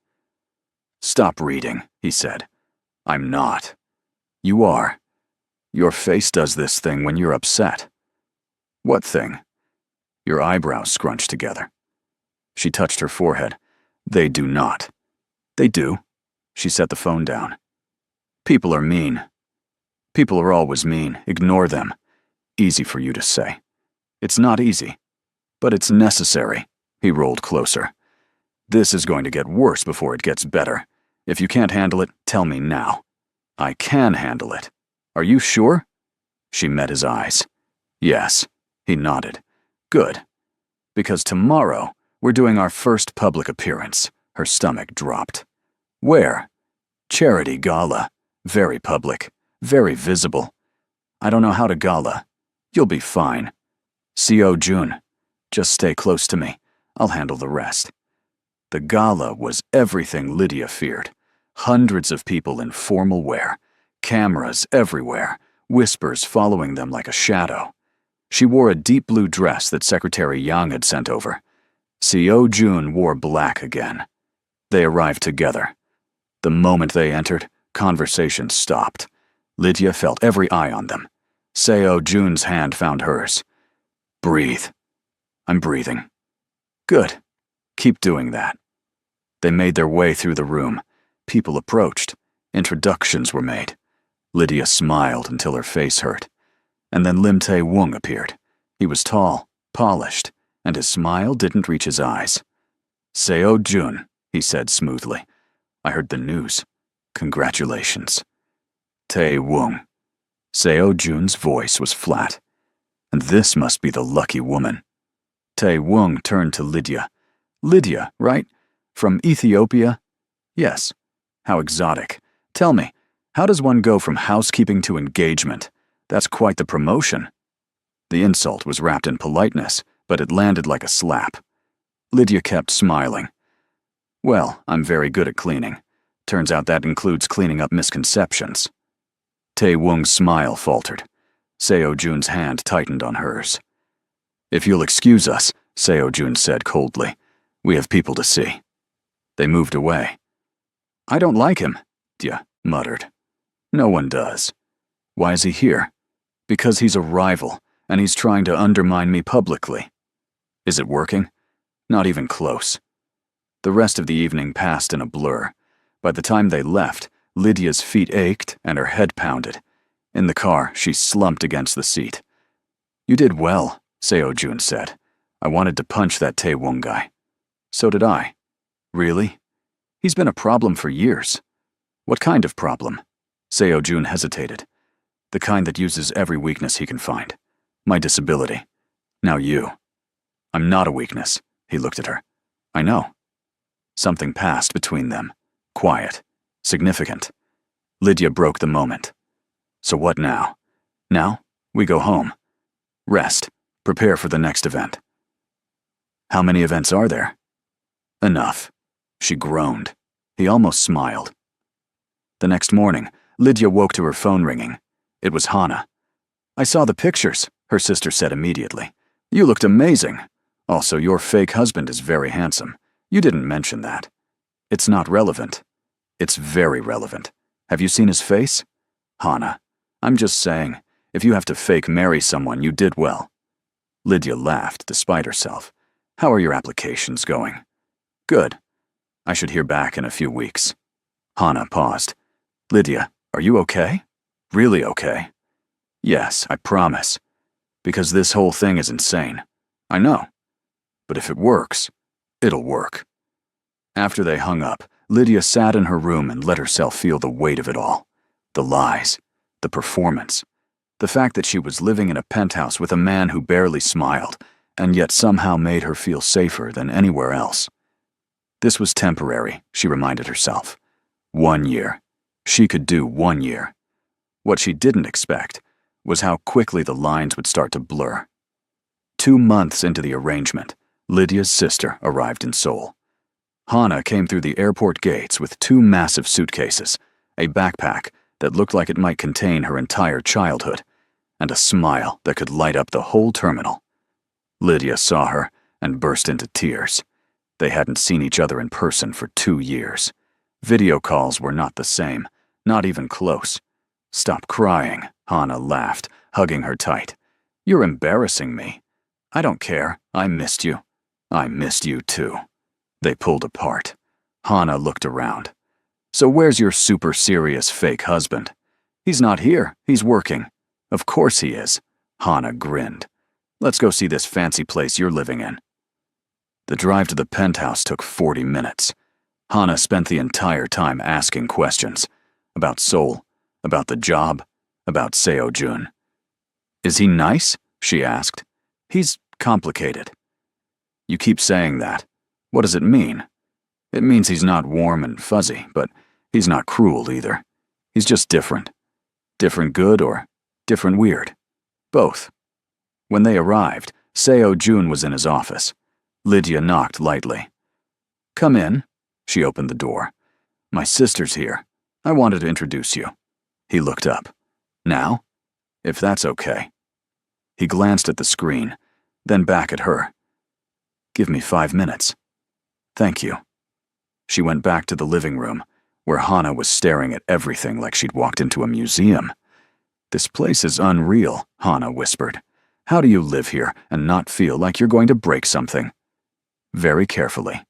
[SPEAKER 1] Stop reading, he said. I'm not. You are. Your face does this thing when you're upset. What thing? Your eyebrows scrunch together. She touched her forehead. They do not. They do. She set the phone down. People are mean. People are always mean. Ignore them. Easy for you to say. It's not easy. But it's necessary. He rolled closer. This is going to get worse before it gets better. If you can't handle it, tell me now. I can handle it. Are you sure? She met his eyes. Yes. He nodded. Good. Because tomorrow, we're doing our first public appearance. Her stomach dropped. Where? Charity gala. Very public. Very visible. I don't know how to gala. You'll be fine. Seo Jun. Just stay close to me. I'll handle the rest. The gala was everything Lydia feared. Hundreds of people in formal wear. Cameras everywhere. Whispers following them like a shadow. She wore a deep blue dress that Secretary Yang had sent over. Seo Jun wore black again. They arrived together. The moment they entered, conversation stopped. Lydia felt every eye on them. Seo Jun's hand found hers. Breathe. I'm breathing. Good. Keep doing that. They made their way through the room. People approached. Introductions were made. Lydia smiled until her face hurt. And then Lim Tae-woong appeared. He was tall, polished, and his smile didn't reach his eyes. Seo Jun, he said smoothly. I heard the news. Congratulations. Tae-woong. Seo Jun's voice was flat. And this must be the lucky woman. Tae-woong turned to Lydia. Lydia, right? From Ethiopia? Yes. How exotic. Tell me, how does one go from housekeeping to engagement? That's quite the promotion. The insult was wrapped in politeness, but it landed like a slap. Lydia kept smiling. Well, I'm very good at cleaning. Turns out that includes cleaning up misconceptions. Tae-woong's smile faltered. Seo Jun's hand tightened on hers. If you'll excuse us, Seo Jun said coldly. We have people to see. They moved away. I don't like him, Dia muttered. No one does. Why is he here? Because he's a rival, and he's trying to undermine me publicly. Is it working? Not even close. The rest of the evening passed in a blur. By the time they left, Lydia's feet ached and her head pounded. In the car, she slumped against the seat. You did well, Seo Jun said. I wanted to punch that Tae-woong guy. So did I. Really? He's been a problem for years. What kind of problem? Seo Jun hesitated. The kind that uses every weakness he can find. My disability. Now you. I'm not a weakness, he looked at her. I know. Something passed between them. Quiet. Significant. Lydia broke the moment. So what now? Now, we go home. Rest. Prepare for the next event. How many events are there? Enough. She groaned. He almost smiled. The next morning, Lydia woke to her phone ringing. It was Hannah. I saw the pictures, her sister said immediately. You looked amazing. Also, your fake husband is very handsome. You didn't mention that. It's not relevant. It's very relevant. Have you seen his face? Hannah, I'm just saying, if you have to fake marry someone, you did well. Lydia laughed despite herself. How are your applications going? Good. I should hear back in a few weeks. Hannah paused. Lydia, are you okay? Really okay? Yes, I promise. Because this whole thing is insane. I know. But if it works, it'll work. After they hung up, Lydia sat in her room and let herself feel the weight of it all. The lies. The performance. The fact that she was living in a penthouse with a man who barely smiled, and yet somehow made her feel safer than anywhere else. This was temporary, she reminded herself. 1 year. She could do 1 year. What she didn't expect was how quickly the lines would start to blur. 2 months into the arrangement, Lydia's sister arrived in Seoul. Hannah came through the airport gates with 2 massive suitcases, a backpack that looked like it might contain her entire childhood, and a smile that could light up the whole terminal. Lydia saw her and burst into tears. They hadn't seen each other in person for 2 years. Video calls were not the same, not even close. Stop crying, Hannah laughed, hugging her tight. You're embarrassing me. I don't care. I missed you. I missed you too. They pulled apart. Hannah looked around. So where's your super serious fake husband? He's not here. He's working. Of course he is. Hannah grinned. Let's go see this fancy place you're living in." The drive to the penthouse took 40 minutes. Hana spent the entire time asking questions. About Seoul, about the job, about Seo-jun. "Is he nice?" she asked. "He's complicated." "You keep saying that. What does it mean?" "It means he's not warm and fuzzy, but he's not cruel either. He's just different. Different good or different weird? Both." When they arrived, Seo-jun was in his office. Lydia knocked lightly. "Come in." She opened the door. "My sister's here. I wanted to introduce you." He looked up. "Now? If that's okay." He glanced at the screen, then back at her. "Give me 5 minutes." "Thank you." She went back to the living room, where Hana was staring at everything like she'd walked into a museum. "This place is unreal," Hana whispered. "How do you live here and not feel like you're going to break something?" Very carefully.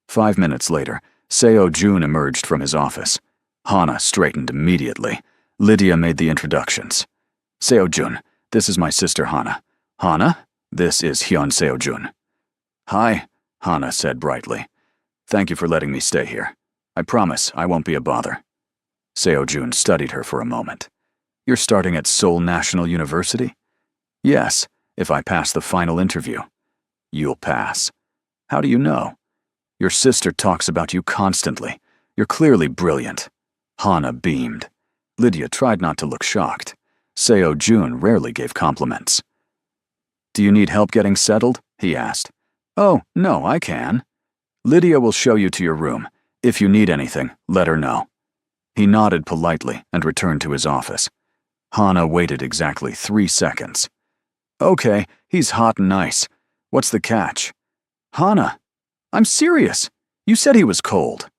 [SPEAKER 1] 5 minutes later, Seo-jun emerged from his office. Hana straightened immediately. Lydia made the introductions. "Seo-jun, this is my sister Hana. Hana, this is Hyun Seo-jun." "Hi," Hana said brightly. "Thank you for letting me stay here. I promise I won't be a bother." Seo-jun studied her for a moment. "You're starting at Seoul National University?" "Yes, if I pass the final interview." "You'll pass." "How do you know?" "Your sister talks about you constantly. You're clearly brilliant." Hana beamed. Lydia tried not to look shocked. Seo-jun rarely gave compliments. "Do you need help getting settled?" he asked. "Oh, no, I can." "Lydia will show you to your room. If you need anything, let her know." He nodded politely and returned to his office. Hana waited exactly 3 seconds. "Okay, he's hot and nice. What's the catch?" "Hana, I'm serious. You said he was cold."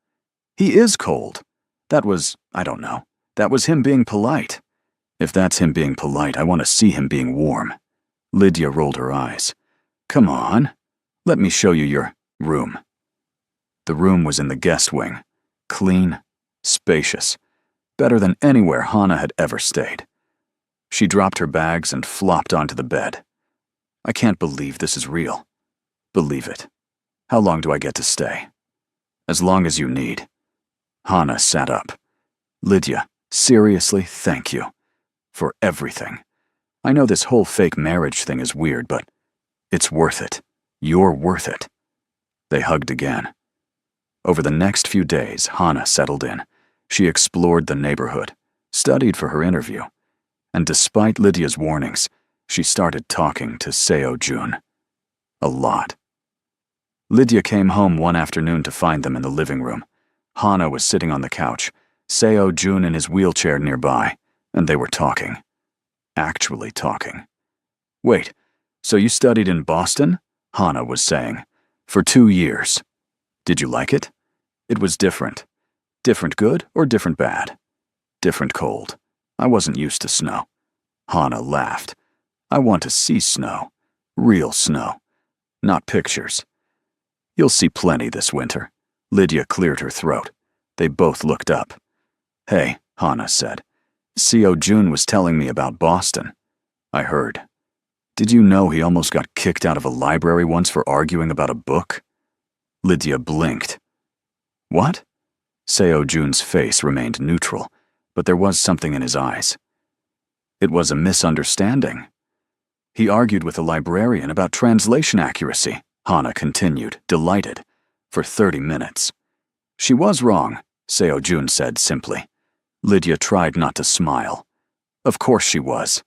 [SPEAKER 1] "He is cold. That was, I don't know. That was him being polite." "If that's him being polite, I want to see him being warm." Lydia rolled her eyes. "Come on. Let me show you your room." The room was in the guest wing. Clean, spacious. Better than anywhere Hana had ever stayed. She dropped her bags and flopped onto the bed. "I can't believe this is real." "Believe it. How long do I get to stay?" "As long as you need." Hana sat up. "Lydia, seriously, thank you. For everything. I know this whole fake marriage thing is weird, but it's worth it. You're worth it." They hugged again. Over the next few days, Hana settled in. She explored the neighborhood, studied for her interview, and despite Lydia's warnings, she started talking to Seo-jun. A lot. Lydia came home one afternoon to find them in the living room. Hana was sitting on the couch, Seo-jun in his wheelchair nearby, and they were talking. Actually talking. "Wait, so you studied in Boston?" Hana was saying. "For 2 years. Did you like it?" "It was different." "Different good or different bad?" "Different cold. I wasn't used to snow." Hana laughed. "I want to see snow. Real snow. Not pictures." "You'll see plenty this winter." Lydia cleared her throat. They both looked up. "Hey," Hana said. "Seo-jun was telling me about Boston." "I heard." "Did you know he almost got kicked out of a library once for arguing about a book?" Lydia blinked. "What?" Seo-jun's face remained neutral, but there was something in his eyes. "It was a misunderstanding." "He argued with a librarian about translation accuracy," Hana continued, delighted, "for 30 minutes. "She was wrong," Seo-jun said simply. Lydia tried not to smile. Of course she was.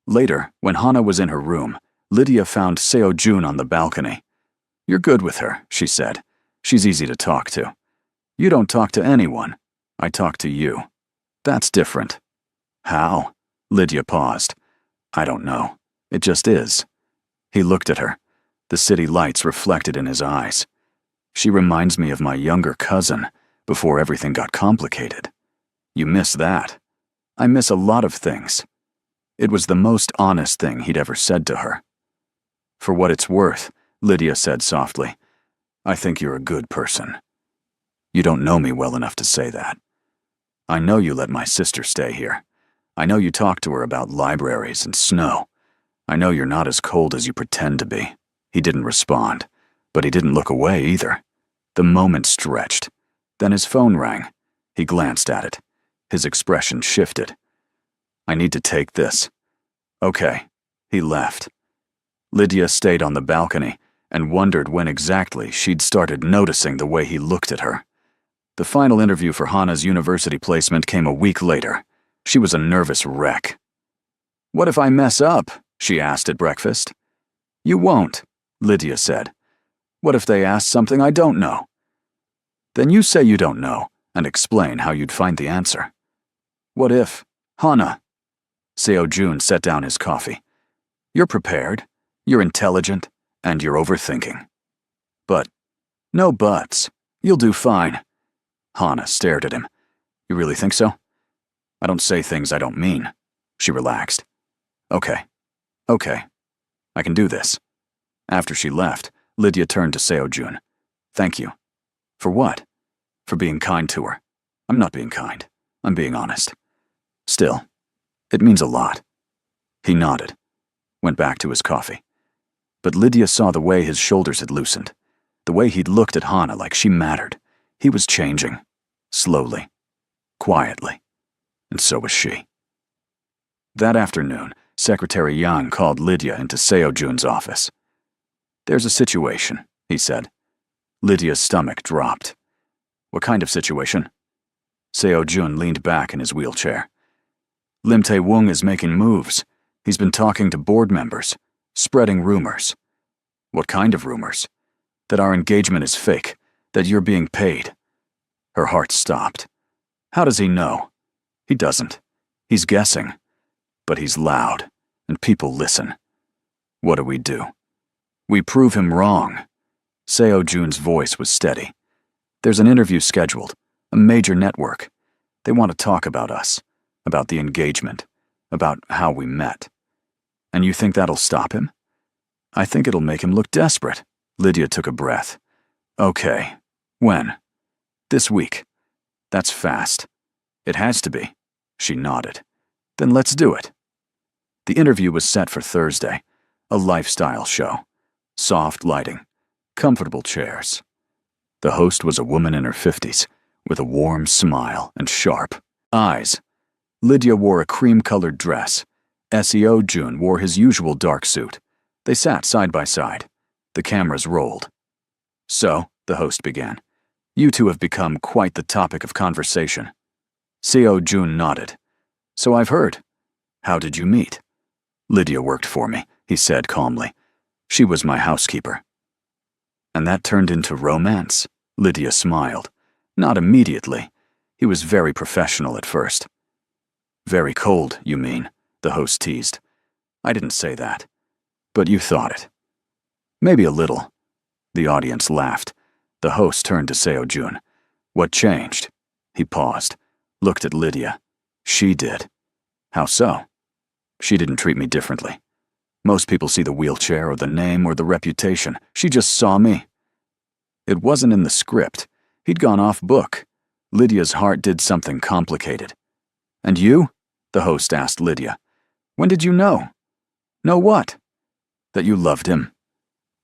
[SPEAKER 1] Later, when Hana was in her room, Lydia found Seo-jun on the balcony. "You're good with her," she said. "She's easy to talk to." "You don't talk to anyone. I talk to you. That's different." "How?" Lydia paused. "I don't know. It just is." He looked at her. The city lights reflected in his eyes. "She reminds me of my younger cousin, before everything got complicated." "You miss that." "I miss a lot of things." It was the most honest thing he'd ever said to her. "For what it's worth," Lydia said softly, "I think you're a good person." "You don't know me well enough to say that." "I know you let my sister stay here. I know you talked to her about libraries and snow. I know you're not as cold as you pretend to be. He didn't respond, but he didn't look away either. The moment stretched. Then his phone rang. He glanced at it. His expression shifted. I need to take this. Okay. He left. Lydia stayed on the balcony and wondered when exactly she'd started noticing the way he looked at her. The final interview for Hannah's university placement came a week later. She was a nervous wreck. What if I mess up? She asked at breakfast. You won't, Lydia said. What if they ask something I don't know? Then you say you don't know and explain how you'd find the answer. What if, Hannah? Seo Jun set down his coffee. You're prepared, you're intelligent, and you're overthinking. But, no buts. You'll do fine. Hannah stared at him. You really think so? I don't say things I don't mean. She relaxed. Okay. I can do this. After she left, Lydia turned to Seo Jun. Thank you. For what? For being kind to her. I'm not being kind. I'm being honest. Still, it means a lot. He nodded, went back to his coffee. But Lydia saw the way his shoulders had loosened, the way he'd looked at Hannah like she mattered. He was changing, slowly, quietly, and so was she. That afternoon, Secretary Yang called Lydia into Seo Jun's office. There's a situation, he said. Lydia's stomach dropped. What kind of situation? Seo Jun leaned back in his wheelchair. Lim Tae-woong is making moves. He's been talking to board members, spreading rumors. What kind of rumors? That our engagement is fake, that you're being paid. Her heart stopped. How does he know? He doesn't. He's guessing. But he's loud, and people listen. What do? We prove him wrong. Seo Jun's voice was steady. There's an interview scheduled, a major network. They want to talk about us, about the engagement, about how we met. And you think that'll stop him? I think it'll make him look desperate. Lydia took a breath. Okay. When? This week. That's fast. It has to be. She nodded. Then let's do it. The interview was set for Thursday, a lifestyle show. Soft lighting, comfortable chairs. The host was a woman in her 50s, with a warm smile and sharp eyes. Lydia wore a cream-colored dress. Seo Jun wore his usual dark suit. They sat side by side. The cameras rolled. So, the host began, you two have become quite the topic of conversation. Seo Jun nodded. So I've heard. How did you meet? Lydia worked for me, he said calmly. She was my housekeeper. And that turned into romance? Lydia smiled. Not immediately. He was very professional at first. Very cold, you mean, the host teased. I didn't say that. But you thought it. Maybe a little. The audience laughed. The host turned to Seo Jun. What changed? He paused, looked at Lydia. She did. How so? She didn't treat me differently. Most people see the wheelchair or the name or the reputation. She just saw me. It wasn't in the script. He'd gone off book. Lydia's heart did something complicated. And you? The host asked Lydia. When did you know? Know what? That you loved him.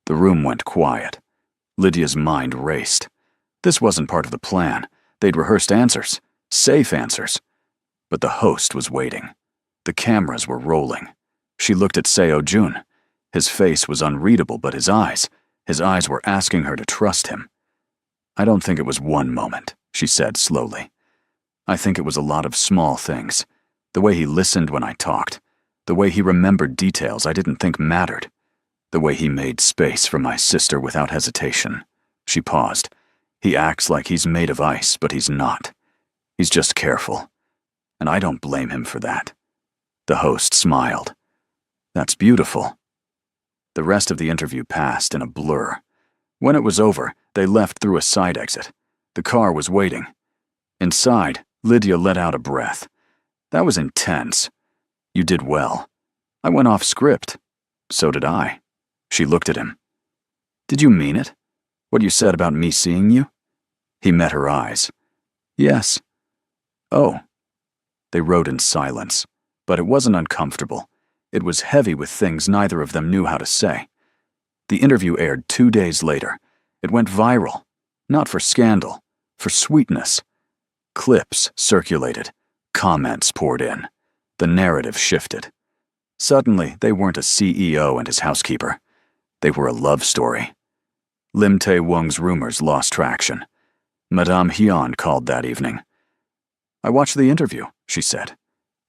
[SPEAKER 1] The room went quiet. Lydia's mind raced. This wasn't part of the plan. They'd rehearsed answers, safe answers. But the host was waiting. The cameras were rolling. She looked at Seo Jun. His face was unreadable, but his eyes were asking her to trust him. I don't think it was one moment, she said slowly. I think it was a lot of small things. The way he listened when I talked. The way he remembered details I didn't think mattered. The way he made space for my sister without hesitation. She paused. He acts like he's made of ice, but he's not. He's just careful. And I don't blame him for that. The host smiled. That's beautiful. The rest of the interview passed in a blur. When it was over, they left through a side exit. The car was waiting. Inside, Lydia let out a breath. That was intense. You did well. I went off script. So did I. She looked at him. Did you mean it? What you said about me seeing you? He met her eyes. Yes. Oh. They rode in silence, but it wasn't uncomfortable. It was heavy with things neither of them knew how to say. The interview aired 2 days later. It went viral, not for scandal, for sweetness. Clips circulated, comments poured in. The narrative shifted. Suddenly, they weren't a CEO and his housekeeper. They were a love story. Lim Tae-woong's rumors lost traction. Madame Hyun called that evening. "I watched the interview," she said.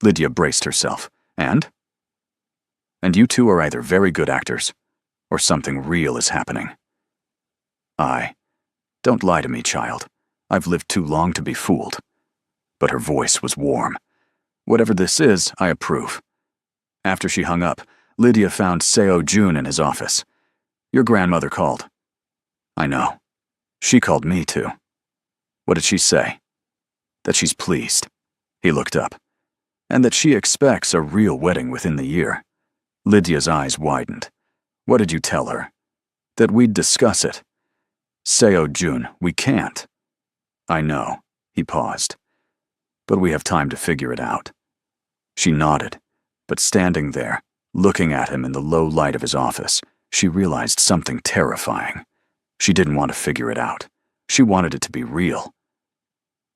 [SPEAKER 1] Lydia braced herself. "And?" "And you two are either very good actors, or something real is happening." Don't lie to me, child. I've lived too long to be fooled." But her voice was warm. "Whatever this is, I approve." After she hung up, Lydia found Seo-jun in his office. "Your grandmother called." "I know. She called me too." "What did she say?" "That she's pleased." He looked up. "And that she expects a real wedding within the year." Lydia's eyes widened. "What did you tell her?" "That we'd discuss it." "Seo-jun, we can't." "I know." He paused. "But we have time to figure it out." She nodded, but standing there, looking at him in the low light of his office, she realized something terrifying. She didn't want to figure it out. She wanted it to be real.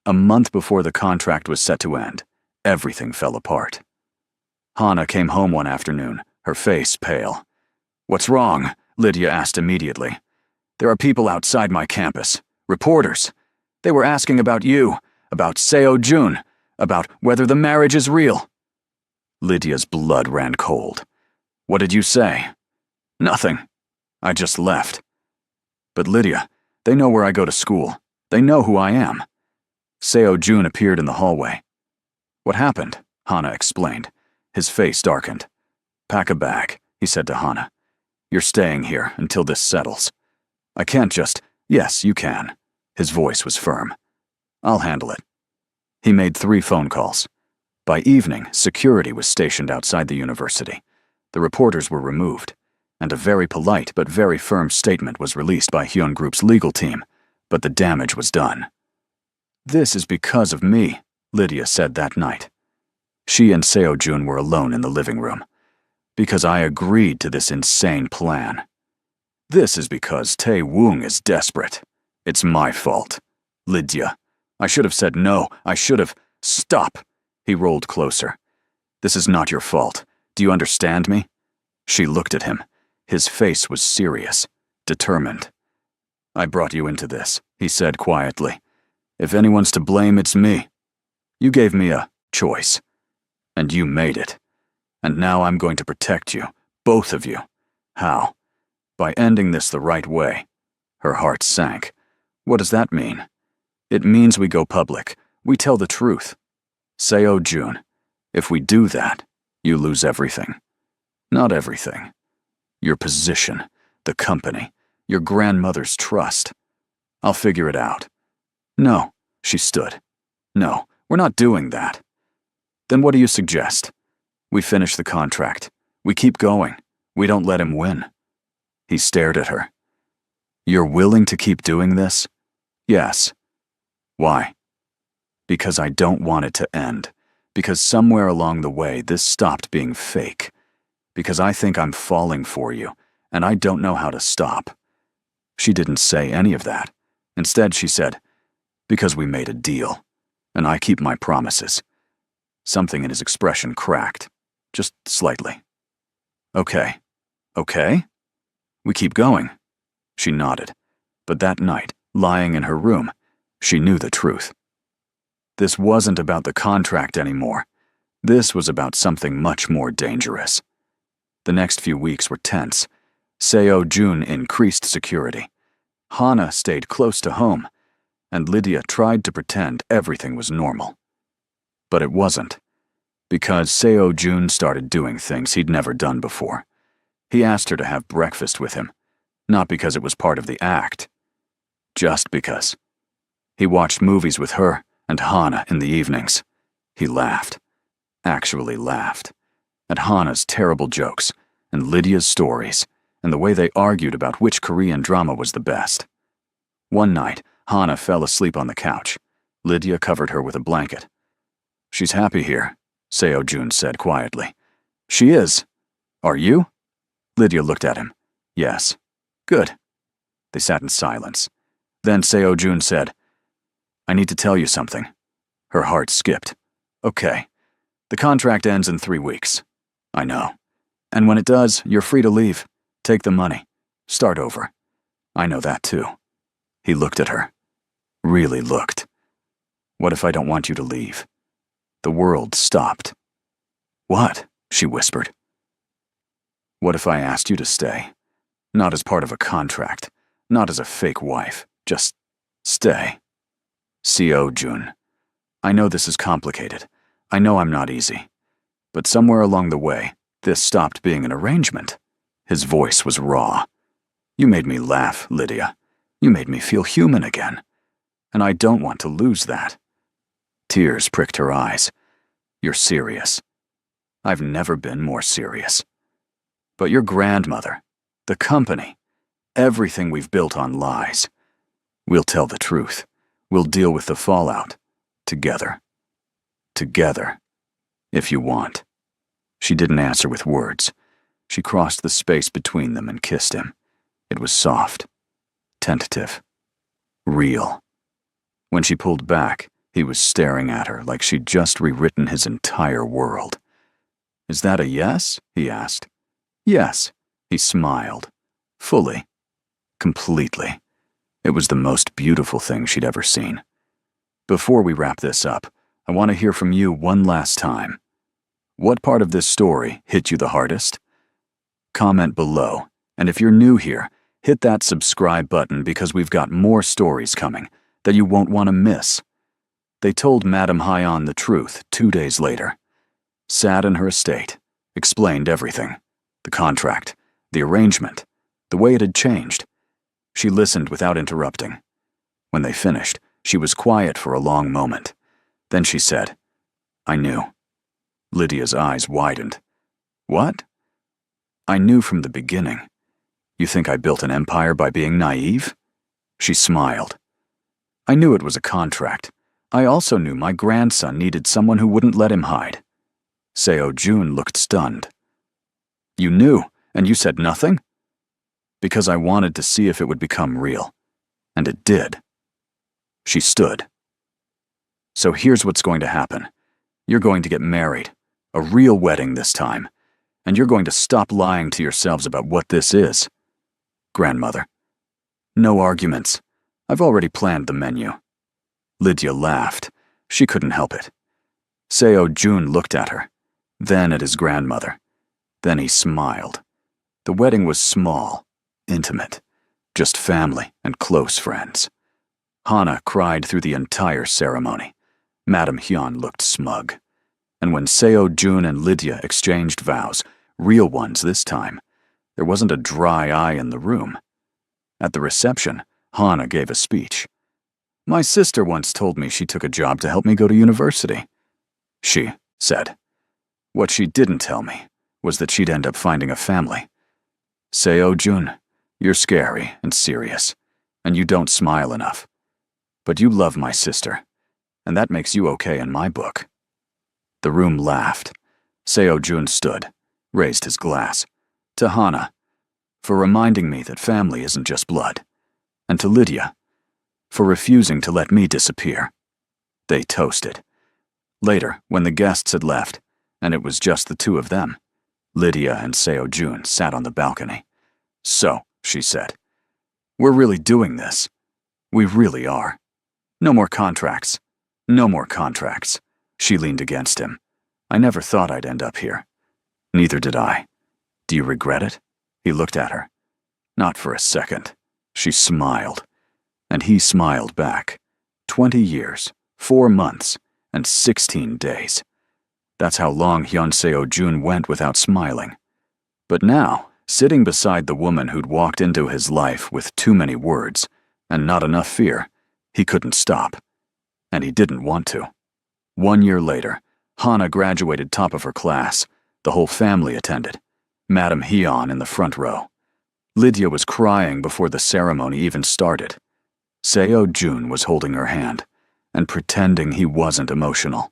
[SPEAKER 1] A month before the contract was set to end, everything fell apart. Hana came home one afternoon, her face pale. "What's wrong?" Lydia asked immediately. "There are people outside my campus, reporters. They were asking about you, about Seo-jun, about whether the marriage is real." Lydia's blood ran cold. "What did you say?" "Nothing. I just left." "But Lydia, they know where I go to school. They know who I am." Seo-jun appeared in the hallway. "What happened?" Hana explained. His face darkened. "Pack a bag," he said to Hana. "You're staying here until this settles. I can't just—" "Yes, you can." His voice was firm. "I'll handle it." He made 3 phone calls. By evening, security was stationed outside the university. The reporters were removed, and a very polite but very firm statement was released by Hyun Group's legal team, but the damage was done. "This is because of me," Lydia said that night. She and Seo-jun were alone in the living room. "Because I agreed to this insane plan. This is because Tae-woong is desperate. It's my fault. Lydia, I should have said no. I should have—" "Stop!" He rolled closer. "This is not your fault. Do you understand me?" She looked at him. His face was serious, determined. "I brought you into this," he said quietly. "If anyone's to blame, it's me. You gave me a choice, and you made it. And now I'm going to protect you, both of you. How? By ending this the right way." Her heart sank. "What does that mean?" "It means we go public. We tell the truth. Seo-jun, if we do that, you lose everything. Not everything. Your position, the company, your grandmother's trust. I'll figure it out." "No," she stood. "No, we're not doing that." "Then what do you suggest?" "We finish the contract. We keep going. We don't let him win." He stared at her. "You're willing to keep doing this?" "Yes." "Why?" "Because I don't want it to end. Because somewhere along the way this stopped being fake. Because I think I'm falling for you, and I don't know how to stop." She didn't say any of that. Instead, she said, "Because we made a deal, and I keep my promises." Something in his expression cracked, just slightly. "Okay. Okay? We keep going." She nodded. But that night, lying in her room, she knew the truth. This wasn't about the contract anymore. This was about something much more dangerous. The next few weeks were tense. Seo-jun increased security. Hana stayed close to home, and Lydia tried to pretend everything was normal. But it wasn't, because Seo-jun started doing things he'd never done before. He asked her to have breakfast with him, not because it was part of the act, just because. He watched movies with her and Hana in the evenings. He laughed, actually laughed, at Hana's terrible jokes and Lydia's stories and the way they argued about which Korean drama was the best. One night, Hana fell asleep on the couch. Lydia covered her with a blanket. "She's happy here," Seo-jun said quietly. "She is," Are you? Lydia looked at him. Yes. Good. They sat in silence. Then Seo Jun said, I need to tell you something. Her heart skipped. Okay. The contract ends in 3 weeks. I know. And when it does, you're free to leave. Take the money. Start over. I know that too. He looked at her. Really looked. What if I don't want you to leave? The world stopped. What? She whispered. What if I asked you to stay? Not as part of a contract. Not as a fake wife. Just stay. Seo Jun. I know this is complicated. I know I'm not easy. But somewhere along the way, this stopped being an arrangement. His voice was raw. You made me laugh, Lydia. You made me feel human again. And I don't want to lose that. Tears pricked her eyes. You're serious. I've never been more serious. But your grandmother, the company, everything we've built on lies. We'll tell the truth. We'll deal with the fallout. Together. Together. If you want. She didn't answer with words. She crossed the space between them and kissed him. It was soft. Tentative. Real. When she pulled back, he was staring at her like she'd just rewritten his entire world. Is that a yes? He asked. Yes. He smiled. Fully. Completely. It was the most beautiful thing she'd ever seen. Before we wrap this up, I want to hear from you one last time. What part of this story hit you the hardest? Comment below, and if you're new here, hit that subscribe button because we've got more stories coming that you won't want to miss. They told Madame Hyon the truth 2 days later. Sat in her estate, explained everything. The contract, the arrangement, the way it had changed. She listened without interrupting. When they finished, she was quiet for a long moment. Then she said, I knew. Lydia's eyes widened. What? I knew from the beginning. You think I built an empire by being naive? She smiled. I knew it was a contract. I also knew my grandson needed someone who wouldn't let him hide. Seo Jun looked stunned. You knew, and you said nothing? Because I wanted to see if it would become real. And it did. She stood. So here's what's going to happen. You're going to get married. A real wedding this time. And you're going to stop lying to yourselves about what this is. Grandmother. No arguments. I've already planned the menu. Lydia laughed. She couldn't help it. Seo Jun looked at her, then at his grandmother. Then he smiled. The wedding was small, intimate, just family and close friends. Hana cried through the entire ceremony. Madame Hyon looked smug. And when Seo Jun and Lydia exchanged vows, real ones this time, there wasn't a dry eye in the room. At the reception, Hana gave a speech. My sister once told me she took a job to help me go to university. She said. What she didn't tell me was that she'd end up finding a family. Seo Jun, you're scary and serious, and you don't smile enough. But you love my sister, and that makes you okay in my book. The room laughed. Seo Jun stood, raised his glass. To Hana, for reminding me that family isn't just blood. And to Lydia, for refusing to let me disappear. They toasted. Later, when the guests had left, and it was just the two of them, Lydia and Seo Jun sat on the balcony. So, she said, we're really doing this. We really are. No more contracts. No more contracts. She leaned against him. I never thought I'd end up here. Neither did I. Do you regret it? He looked at her. Not for a second. She smiled. And he smiled back. 20 years, 4 months, and 16 days. That's how long Hyun Seo Jun went without smiling. But now, sitting beside the woman who'd walked into his life with too many words and not enough fear, he couldn't stop. And he didn't want to. 1 year later, Hana graduated top of her class. The whole family attended. Madame Hyon in the front row. Lydia was crying before the ceremony even started. Seo Jun was holding her hand and pretending he wasn't emotional.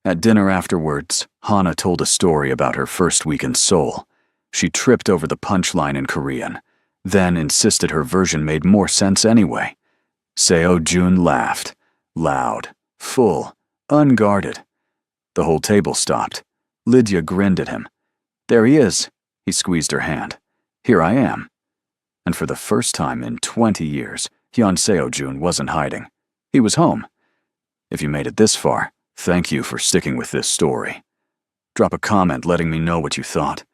[SPEAKER 1] At dinner afterwards, Hana told a story about her first week in Seoul. She tripped over the punchline in Korean, then insisted her version made more sense anyway. Seo-jun laughed, loud, full, unguarded. The whole table stopped. Lydia grinned at him. There he is. He squeezed her hand. Here I am. And for the first time in 20 years, Hyun Seo-jun wasn't hiding. He was home. If you made it this far, thank you for sticking with this story. Drop a comment letting me know what you thought.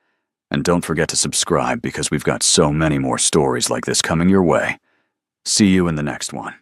[SPEAKER 1] And don't forget to subscribe because we've got so many more stories like this coming your way. See you in the next one.